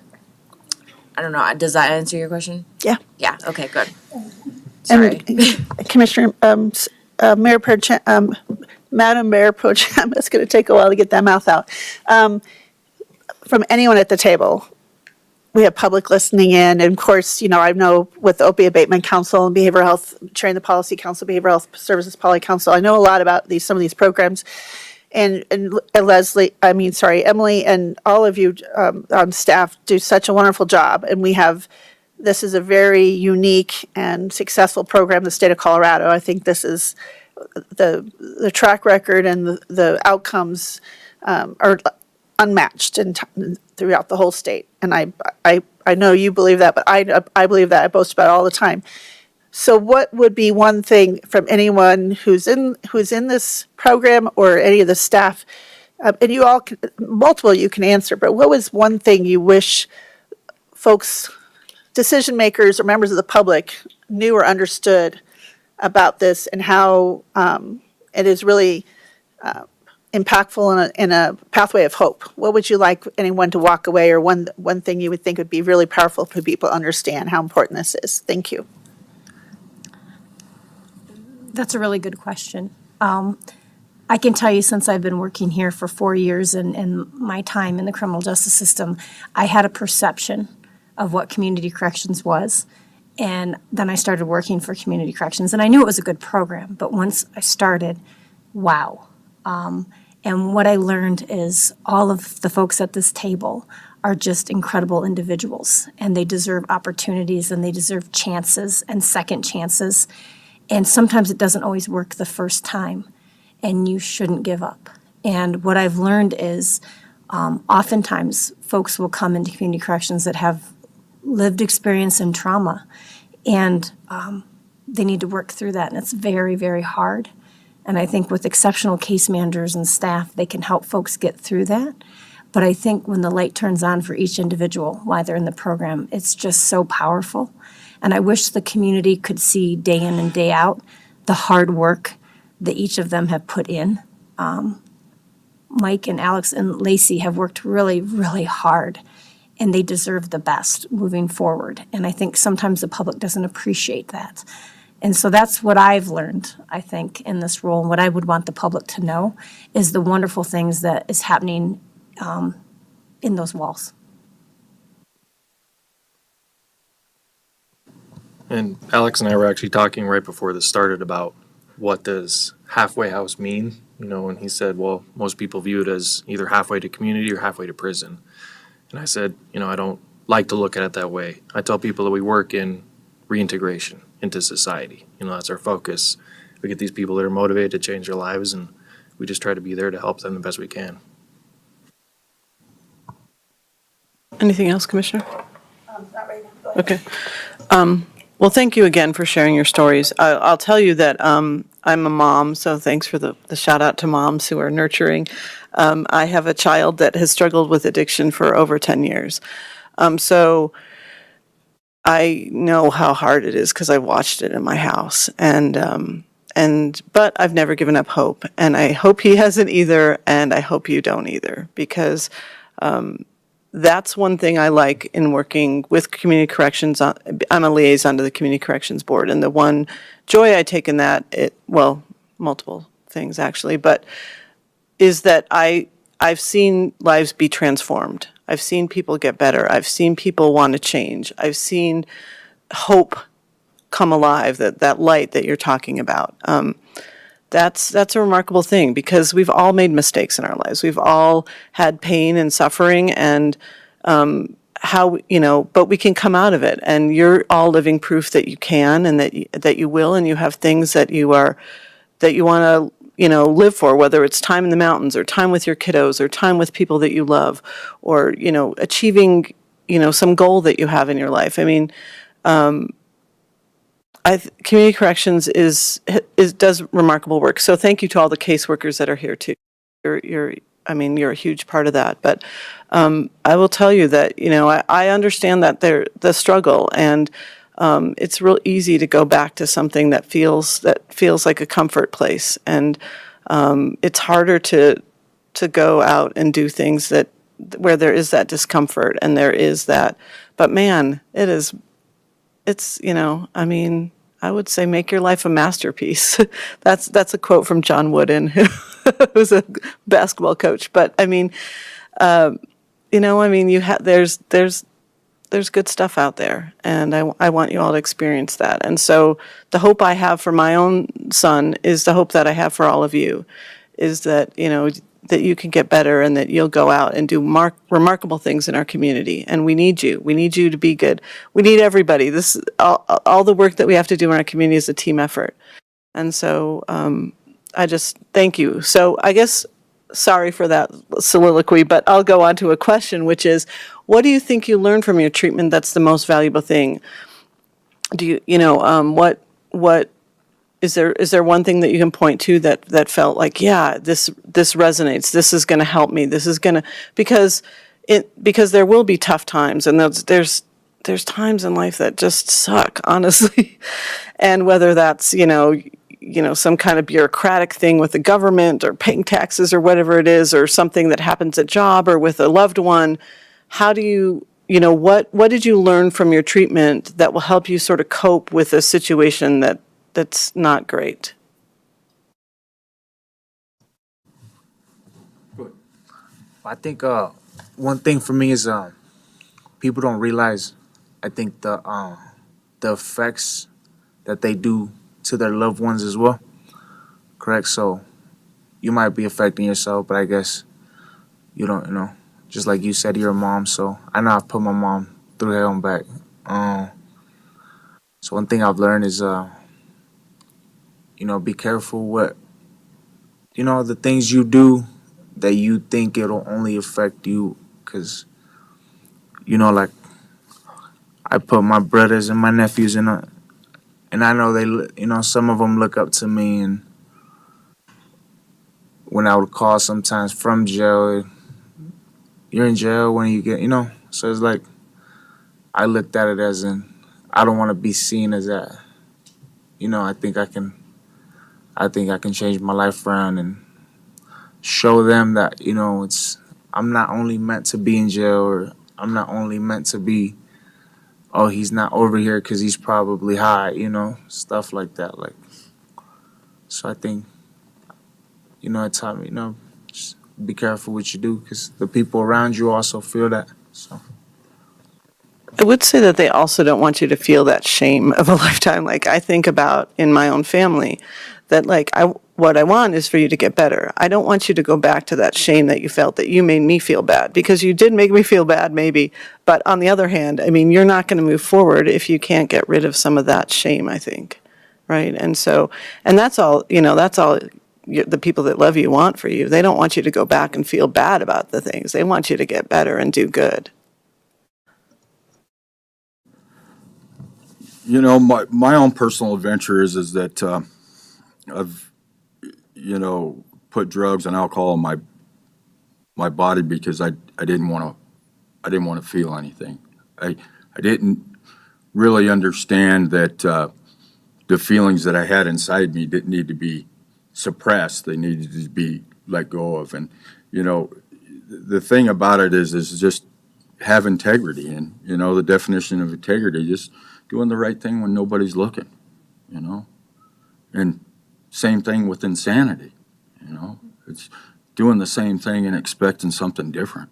I don't know, does that answer your question? Yeah. Yeah, okay, good. Sorry. And Commissioner, Mayor Pro Tem, Madam Mayor Pro Tem, it's going to take a while to get that mouth out. From anyone at the table, we have public listening in, and of course, you know, I know with the Opioid Abatement Council and Behavioral Health, Training the Policy Council, Behavioral Health Services Poly Council, I know a lot about some of these programs. And Emily and all of you on staff do such a wonderful job. And this is a very unique and successful program in the state of Colorado. I think this is the track record and the outcomes are unmatched throughout the whole state. And I know you believe that, but I believe that. I boast about it all the time. So what would be one thing from anyone who's in this program or any of the staff, and you all, multiple you can answer, but what was one thing you wish folks, decision makers or members of the public knew or understood about this, and how it is really impactful in a pathway of hope? What would you like anyone to walk away, or one thing you would think would be really powerful for people to understand how important this is? Thank you. That's a really good question. I can tell you, since I've been working here for 4 years and my time in the criminal justice system, I had a perception of what community corrections was. And then I started working for community corrections, and I knew it was a good program. But once I started, wow. And what I learned is all of the folks at this table are just incredible individuals, and they deserve opportunities, and they deserve chances and second chances. And sometimes it doesn't always work the first time, and you shouldn't give up. And what I've learned is oftentimes folks will come into community corrections that have lived experience and trauma, and they need to work through that, and it's very, very hard. And I think with exceptional case managers and staff, they can help folks get through that. But I think when the light turns on for each individual while they're in the program, it's just so powerful. And I wish the community could see day in and day out the hard work that each of them have put in. Mike and Alex and Lacey have worked really, really hard, and they deserve the best moving forward. And I think sometimes the public doesn't appreciate that. And so that's what I've learned, I think, in this role. And what I would want the public to know is the wonderful things that is happening in those walls. And Alex and I were actually talking right before this started about what does halfway house mean, and he said, well, most people view it as either halfway to community or halfway to prison. And I said, I don't like to look at it that way. I tell people that we work in reintegration into society. That's our focus. We get these people that are motivated to change their lives, and we just try to be there to help them the best we can. Anything else, Commissioner? Not right now. Go ahead. Okay. Well, thank you again for sharing your stories. I'll tell you that I'm a mom, so thanks for the shout out to moms who are nurturing. I have a child that has struggled with addiction for over 10 years. So I know how hard it is because I watched it in my house. But I've never given up hope. And I hope he hasn't either, and I hope you don't either, because that's one thing I like in working with community corrections. I'm a liaison to the Community Corrections Board, and the one joy I take in that, multiple things actually, but is that I've seen lives be transformed. I've seen people get better. I've seen people want to change. I've seen hope come alive, that light that you're talking about. That's a remarkable thing, because we've all made mistakes in our lives. We've all had pain and suffering, and but we can come out of it. And you're all living proof that you can, and that you will, and you have things that you want to live for, whether it's time in the mountains or time with your kiddos or time with people that you love, or achieving some goal that you have in your life. I mean, community corrections does remarkable work. So thank you to all the caseworkers that are here too. You're a huge part of that. But I will tell you that I understand that the struggle, and it's real easy to go back to something that feels like a comfort place, and it's harder to go out and do things where there is that discomfort and there is that. But man, it's I would say make your life a masterpiece. That's a quote from John Wooden, who's a basketball coach. But there's good stuff out there, and I want you all to experience that. And so the hope I have for my own son is the hope that I have for all of you, is that that you can get better, and that you'll go out and do remarkable things in our community. And we need you. We need you to be good. We need everybody. All the work that we have to do in our community is a team effort. And so I just thank you. So I guess, sorry for that soliloquy, but I'll go on to a question, which is, what do you think you learned from your treatment that's the most valuable thing? Do you, what is there one thing that you can point to that felt like, yeah, this resonates, this is going to help me, this is going to, because there will be tough times, and there's times in life that just suck, honestly. And whether that's, some kind of bureaucratic thing with the government, or paying taxes, or whatever it is, or something that happens at job or with a loved one, how do you, what did you learn from your treatment that will help you sort of cope with a situation that's not great? I think one thing for me is people don't realize, I think, the effects that they do to their loved ones as well. Correct? So you might be affecting yourself, but I guess you don't, just like you said, you're a mom. So I know I've put my mom through hell and back. So one thing I've learned is, be careful what, the things you do that you think it'll only affect you. Because, like, I put my brothers and my nephews in and I know they, some of them look up to me. And when I would call sometimes from jail, you're in jail when you get, so it's like, I looked at it as I don't want to be seen as that. I think I can change my life around and show them that, I'm not only meant to be in jail, or I'm not only meant to be, oh, he's not over here because he's probably high, stuff like that. Like, so I think, it taught me, just be careful what you do because the people around you also feel that. So. I would say that they also don't want you to feel that shame of a lifetime. Like I think about in my own family that like what I want is for you to get better. I don't want you to go back to that shame that you felt that you made me feel bad because you did make me feel bad maybe. But on the other hand, I mean, you're not going to move forward if you can't get rid of some of that shame, I think. Right? And so, and that's all, that's all the people that love you want for you. They don't want you to go back and feel bad about the things. They want you to get better and do good. My own personal adventure is that I've put drugs and alcohol in my body because I didn't want to feel anything. I didn't really understand that the feelings that I had inside me didn't need to be suppressed. They needed to be let go of. And the thing about it is just have integrity. And the definition of integrity is doing the right thing when nobody's looking. And same thing with insanity. It's doing the same thing and expecting something different.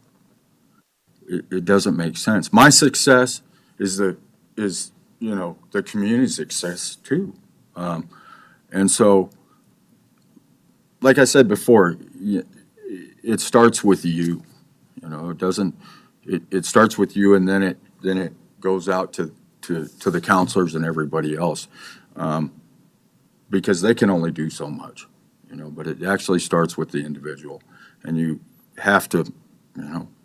It doesn't make sense. My success is the community's success too. And so, like I said before, it starts with you. It doesn't. It starts with you, and then it goes out to the counselors and everybody else, because they can only do so much. But it actually starts with the individual, and you have to,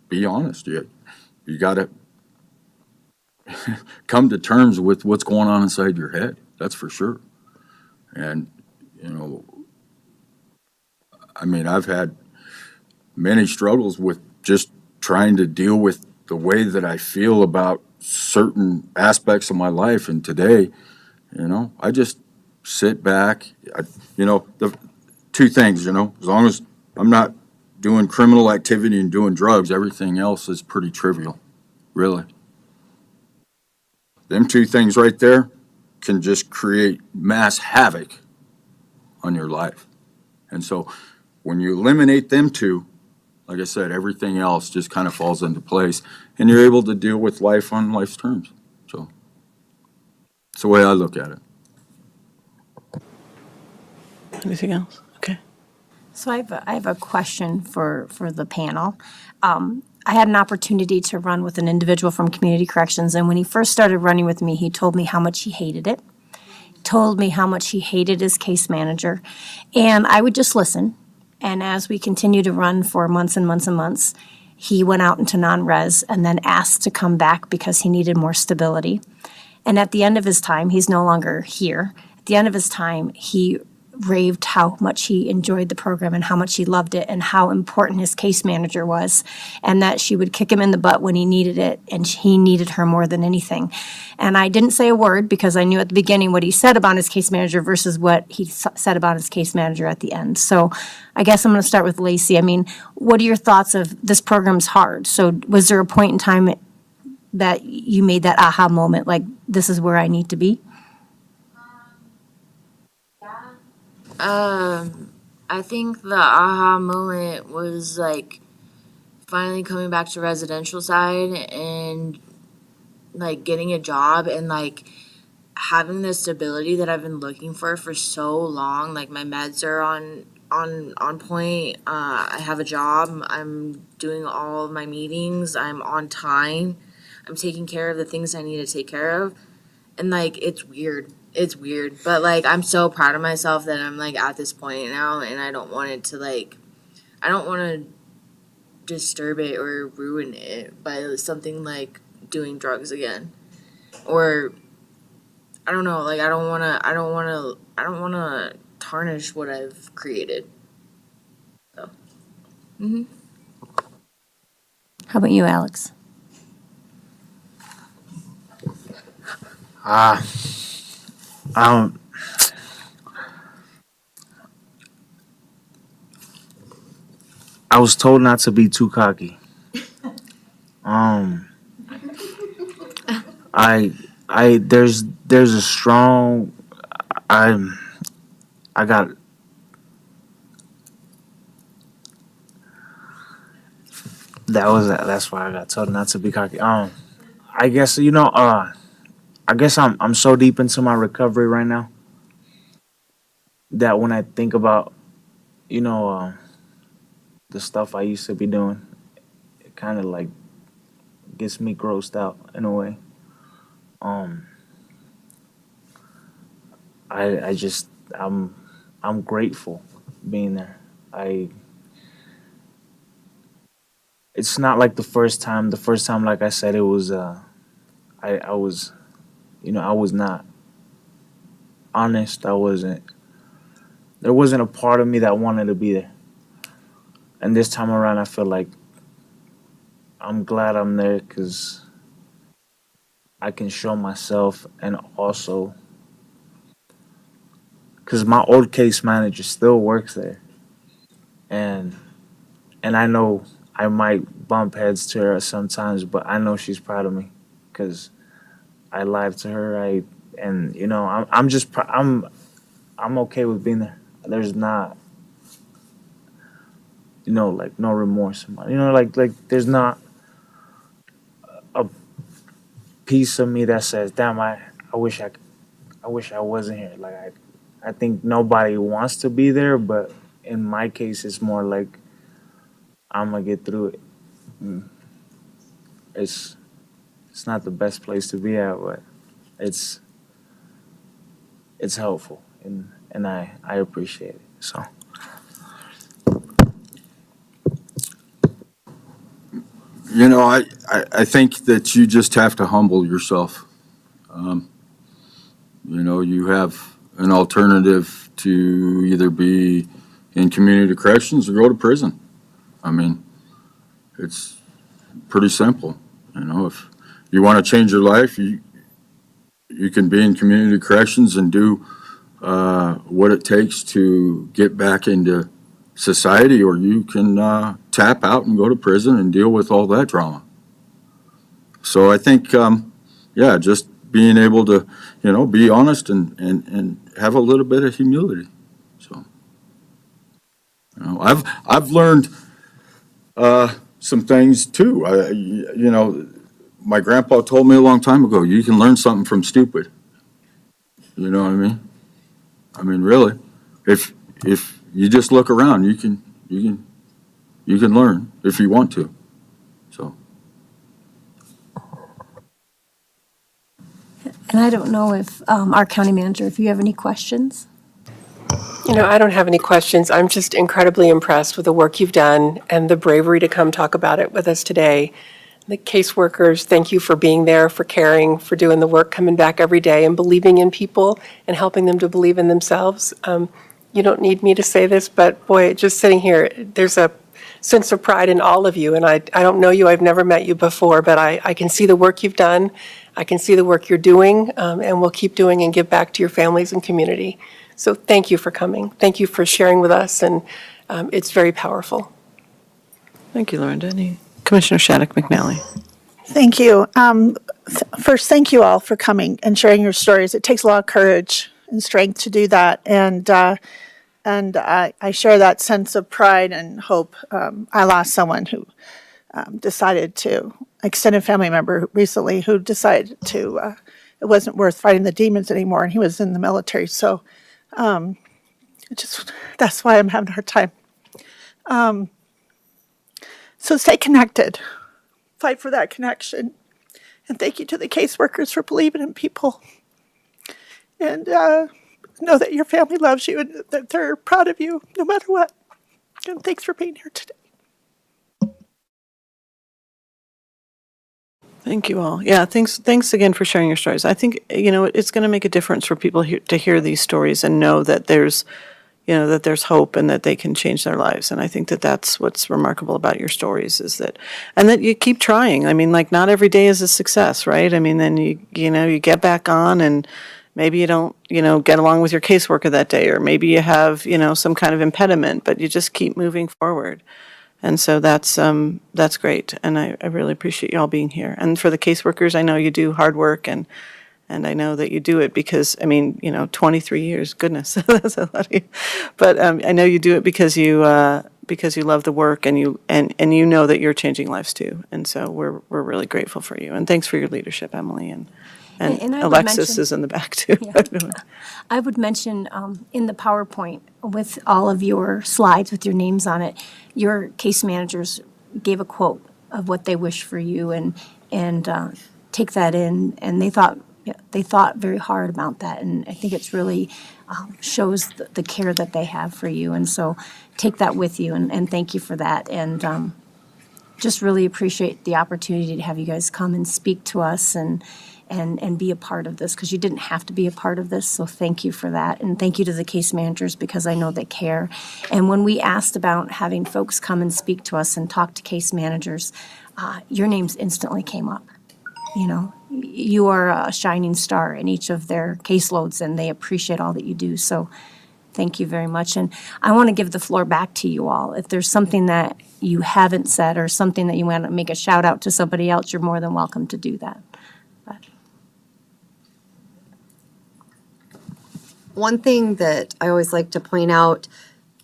be honest. You got to come to terms with what's going on inside your head. That's for sure. And I mean, I've had many struggles with just trying to deal with the way that I feel about certain aspects of my life. And today, I just sit back. The two things, as long as I'm not doing criminal activity and doing drugs, everything else is pretty trivial, really. Them two things right there can just create mass havoc on your life. And so when you eliminate them two, like I said, everything else just kind of falls into place, and you're able to deal with life on life's terms. So it's the way I look at it. Anything else? Okay. So I have a question for the panel. I had an opportunity to run with an individual from Community Corrections, and when he first started running with me, he told me how much he hated it, told me how much he hated his case manager, and I would just listen. And as we continued to run for months and months and months, he went out into non-res and then asked to come back because he needed more stability. And at the end of his time, he's no longer here. At the end of his time, he raved how much he enjoyed the program and how much he loved it and how important his case manager was, and that she would kick him in the butt when he needed it, and he needed her more than anything. And I didn't say a word because I knew at the beginning what he said about his case manager versus what he said about his case manager at the end. So I guess I'm going to start with Lacey. I mean, what are your thoughts of this program's hard? So was there a point in time that you made that aha moment, like, this is where I need to be? I think the aha moment was like finally coming back to residential side and like getting a job and like having the stability that I've been looking for so long. Like my meds are on point. I have a job. I'm doing all of my meetings. I'm on time. I'm taking care of the things I need to take care of. And like it's weird. It's weird, but like I'm so proud of myself that I'm like at this point now, and I don't want it to like, I don't want to disturb it or ruin it by something like doing drugs again, or I don't know, like I don't want to tarnish what I've created. So. How about you, Alex? I was told not to be too cocky. There's a strong, I got, that's why I got told not to be cocky. I guess I guess I'm so deep into my recovery right now that when I think about you know the stuff I used to be doing, it kind of like gets me grossed out in a way. Um, I just I'm grateful being there. I It's not like the first time. The first time, like I said, it was I was I was not honest. I wasn't. There wasn't a part of me that wanted to be there. And this time around, I feel like I'm glad I'm there because I can show myself, and also because my old case manager still works there, and I know I might bump heads to her sometimes, but I know she's proud of me because I lied to her. And I'm just I'm okay with being there. There's not like no remorse. Like there's not a piece of me that says, "Damn, I wish I wish I wasn't here." Like I think nobody wants to be there, but in my case, it's more like I'm gonna get through it. Mm. It's not the best place to be at, but it's helpful, and I appreciate it. So I think that you just have to humble yourself. You have an alternative to either be in community corrections or go to prison. I mean, it's pretty simple. If you want to change your life, you can be in community corrections and do what it takes to get back into society, or you can tap out and go to prison and deal with all that drama. So I think, just being able to, be honest and have a little bit of humility. So, I've learned some things too. My grandpa told me a long time ago, you can learn something from stupid. You know what I mean? I mean, really, if you just look around, you can learn if you want to. So. And I don't know if our county manager, if you have any questions? I don't have any questions. I'm just incredibly impressed with the work you've done and the bravery to come talk about it with us today. The caseworkers, thank you for being there, for caring, for doing the work, coming back every day and believing in people and helping them to believe in themselves. You don't need me to say this, but boy, just sitting here, there's a sense of pride in all of you. And I don't know you, I've never met you before, but I can see the work you've done. I can see the work you're doing, and will keep doing and give back to your families and community. So thank you for coming. Thank you for sharing with us, and it's very powerful. Thank you, Lauren. Commissioner Shattuck McNally. Thank you. First, thank you all for coming and sharing your stories. It takes a lot of courage and strength to do that, and I share that sense of pride and hope. I lost someone who decided to, extended family member recently, who decided to, it wasn't worth fighting the demons anymore, and he was in the military. So that's why I'm having a hard time. So stay connected. Fight for that connection. And thank you to the caseworkers for believing in people. And know that your family loves you and that they're proud of you no matter what. And thanks for being here today. Thank you all. Yeah, thanks again for sharing your stories. I think, it's going to make a difference for people to hear these stories and know that there's hope and that they can change their lives. And I think that that's what's remarkable about your stories and that you keep trying. I mean, like, not every day is a success, right? I mean, then you get back on and maybe you don't, get along with your caseworker that day, or maybe you have, some kind of impediment, but you just keep moving forward. And so that's great. And I really appreciate you all being here. And for the caseworkers, I know you do hard work, and I know that you do it because, 23 years, goodness, that's a lot of you. But I know you do it because you because you love the work and you know that you're changing lives too. And so we're really grateful for you. And thanks for your leadership, Emily. And And I would Alexis mention- is in the back too. I would mention in the PowerPoint with all of your slides with your names on it, your case managers gave a quote of what they wish for you and take that in. And they thought very hard about that. And I think it's really shows the care that they have for you. And so take that with you and thank you for that. And just really appreciate the opportunity to have you guys come and speak to us and be a part of this, because you didn't have to be a part of this, so thank you for that. And thank you to the case managers, because I know they care. And when we asked about having folks come and speak to us and talk to case managers, your names instantly came up. You know, you are a shining star in each of their caseloads, and they appreciate all that you do, so thank you very much. And I want to give the floor back to you all. If there's something that you haven't said or something that you want to make a shout out to somebody else, you're more than welcome to do that. One thing that I always like to point out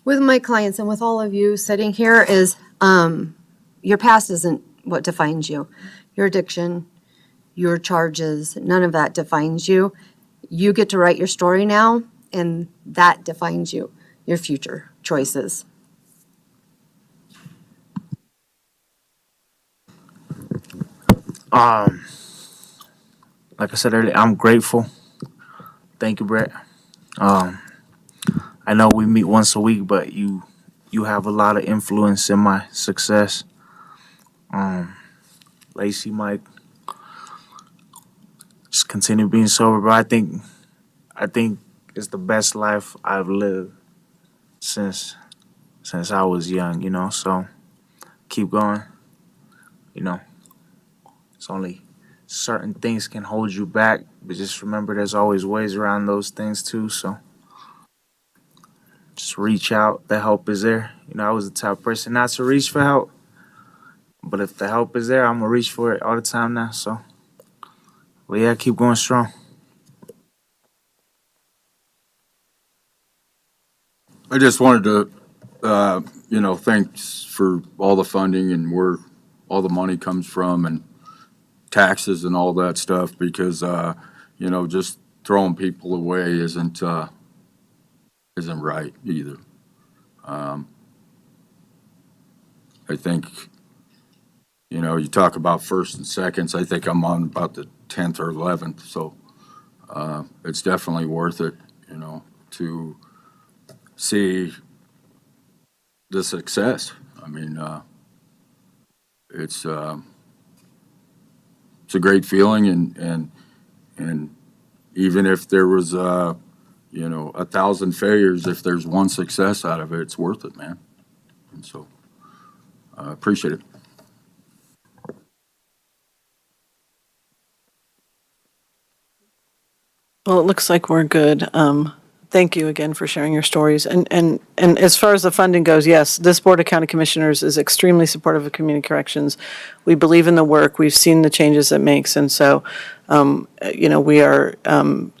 with my clients and with all of you sitting here is your past isn't what defines you. Your addiction, your charges, none of that defines you. You get to write your story now, and that defines you, your future choices. Like I said earlier, I'm grateful. Thank you, Brett. I know we meet once a week, but you have a lot of influence in my success. Lacey, Mike, just continue being sober, bro. I think it's the best life I've lived since I was young, you know. So keep going. You know, it's only certain things can hold you back, but just remember there's always ways around those things too. So just reach out. The help is there. You know, I was the type of person not to reach for help, but if the help is there, I'm gonna reach for it all the time now. So, well, yeah, keep going strong. I just wanted to, thanks for all the funding and where all the money comes from and taxes and all that stuff, because, just throwing people away isn't right either. I think, you talk about first and seconds. I think I'm on about the 10th or 11th, so it's definitely worth it, to see the success. I mean, it's a great feeling, and even if there was 1,000 failures, if there's one success out of it, it's worth it, man. And so I appreciate it. Well, it looks like we're good. Thank you again for sharing your stories. And as far as the funding goes, yes, this Board of County Commissioners is extremely supportive of community corrections. We believe in the work. We've seen the changes it makes. And so, we are,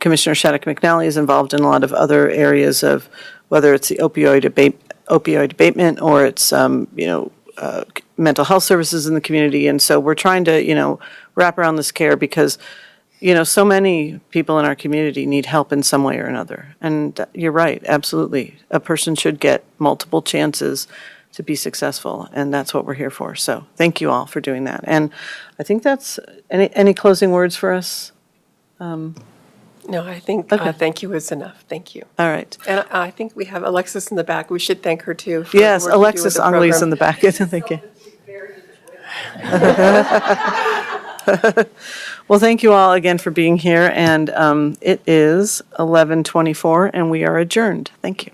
Commissioner Shattuck McNally is involved in a lot of other areas of, whether it's the opioid abatement or it's, mental health services in the community. And so we're trying to, wrap around this care, because so many people in our community need help in some way or another. And you're right, absolutely. A person should get multiple chances to be successful, and that's what we're here for. So thank you all for doing that. And I think that's, any closing words for us? No, I think Okay. thank you is enough. Thank you. All right. And I think we have Alexis in the back. We should thank her too. For the Yes, work you do with Alexis the Angli's program. in the back. Thank you. Well, thank you all again for being here, and it is 11:24, and we are adjourned. Thank you.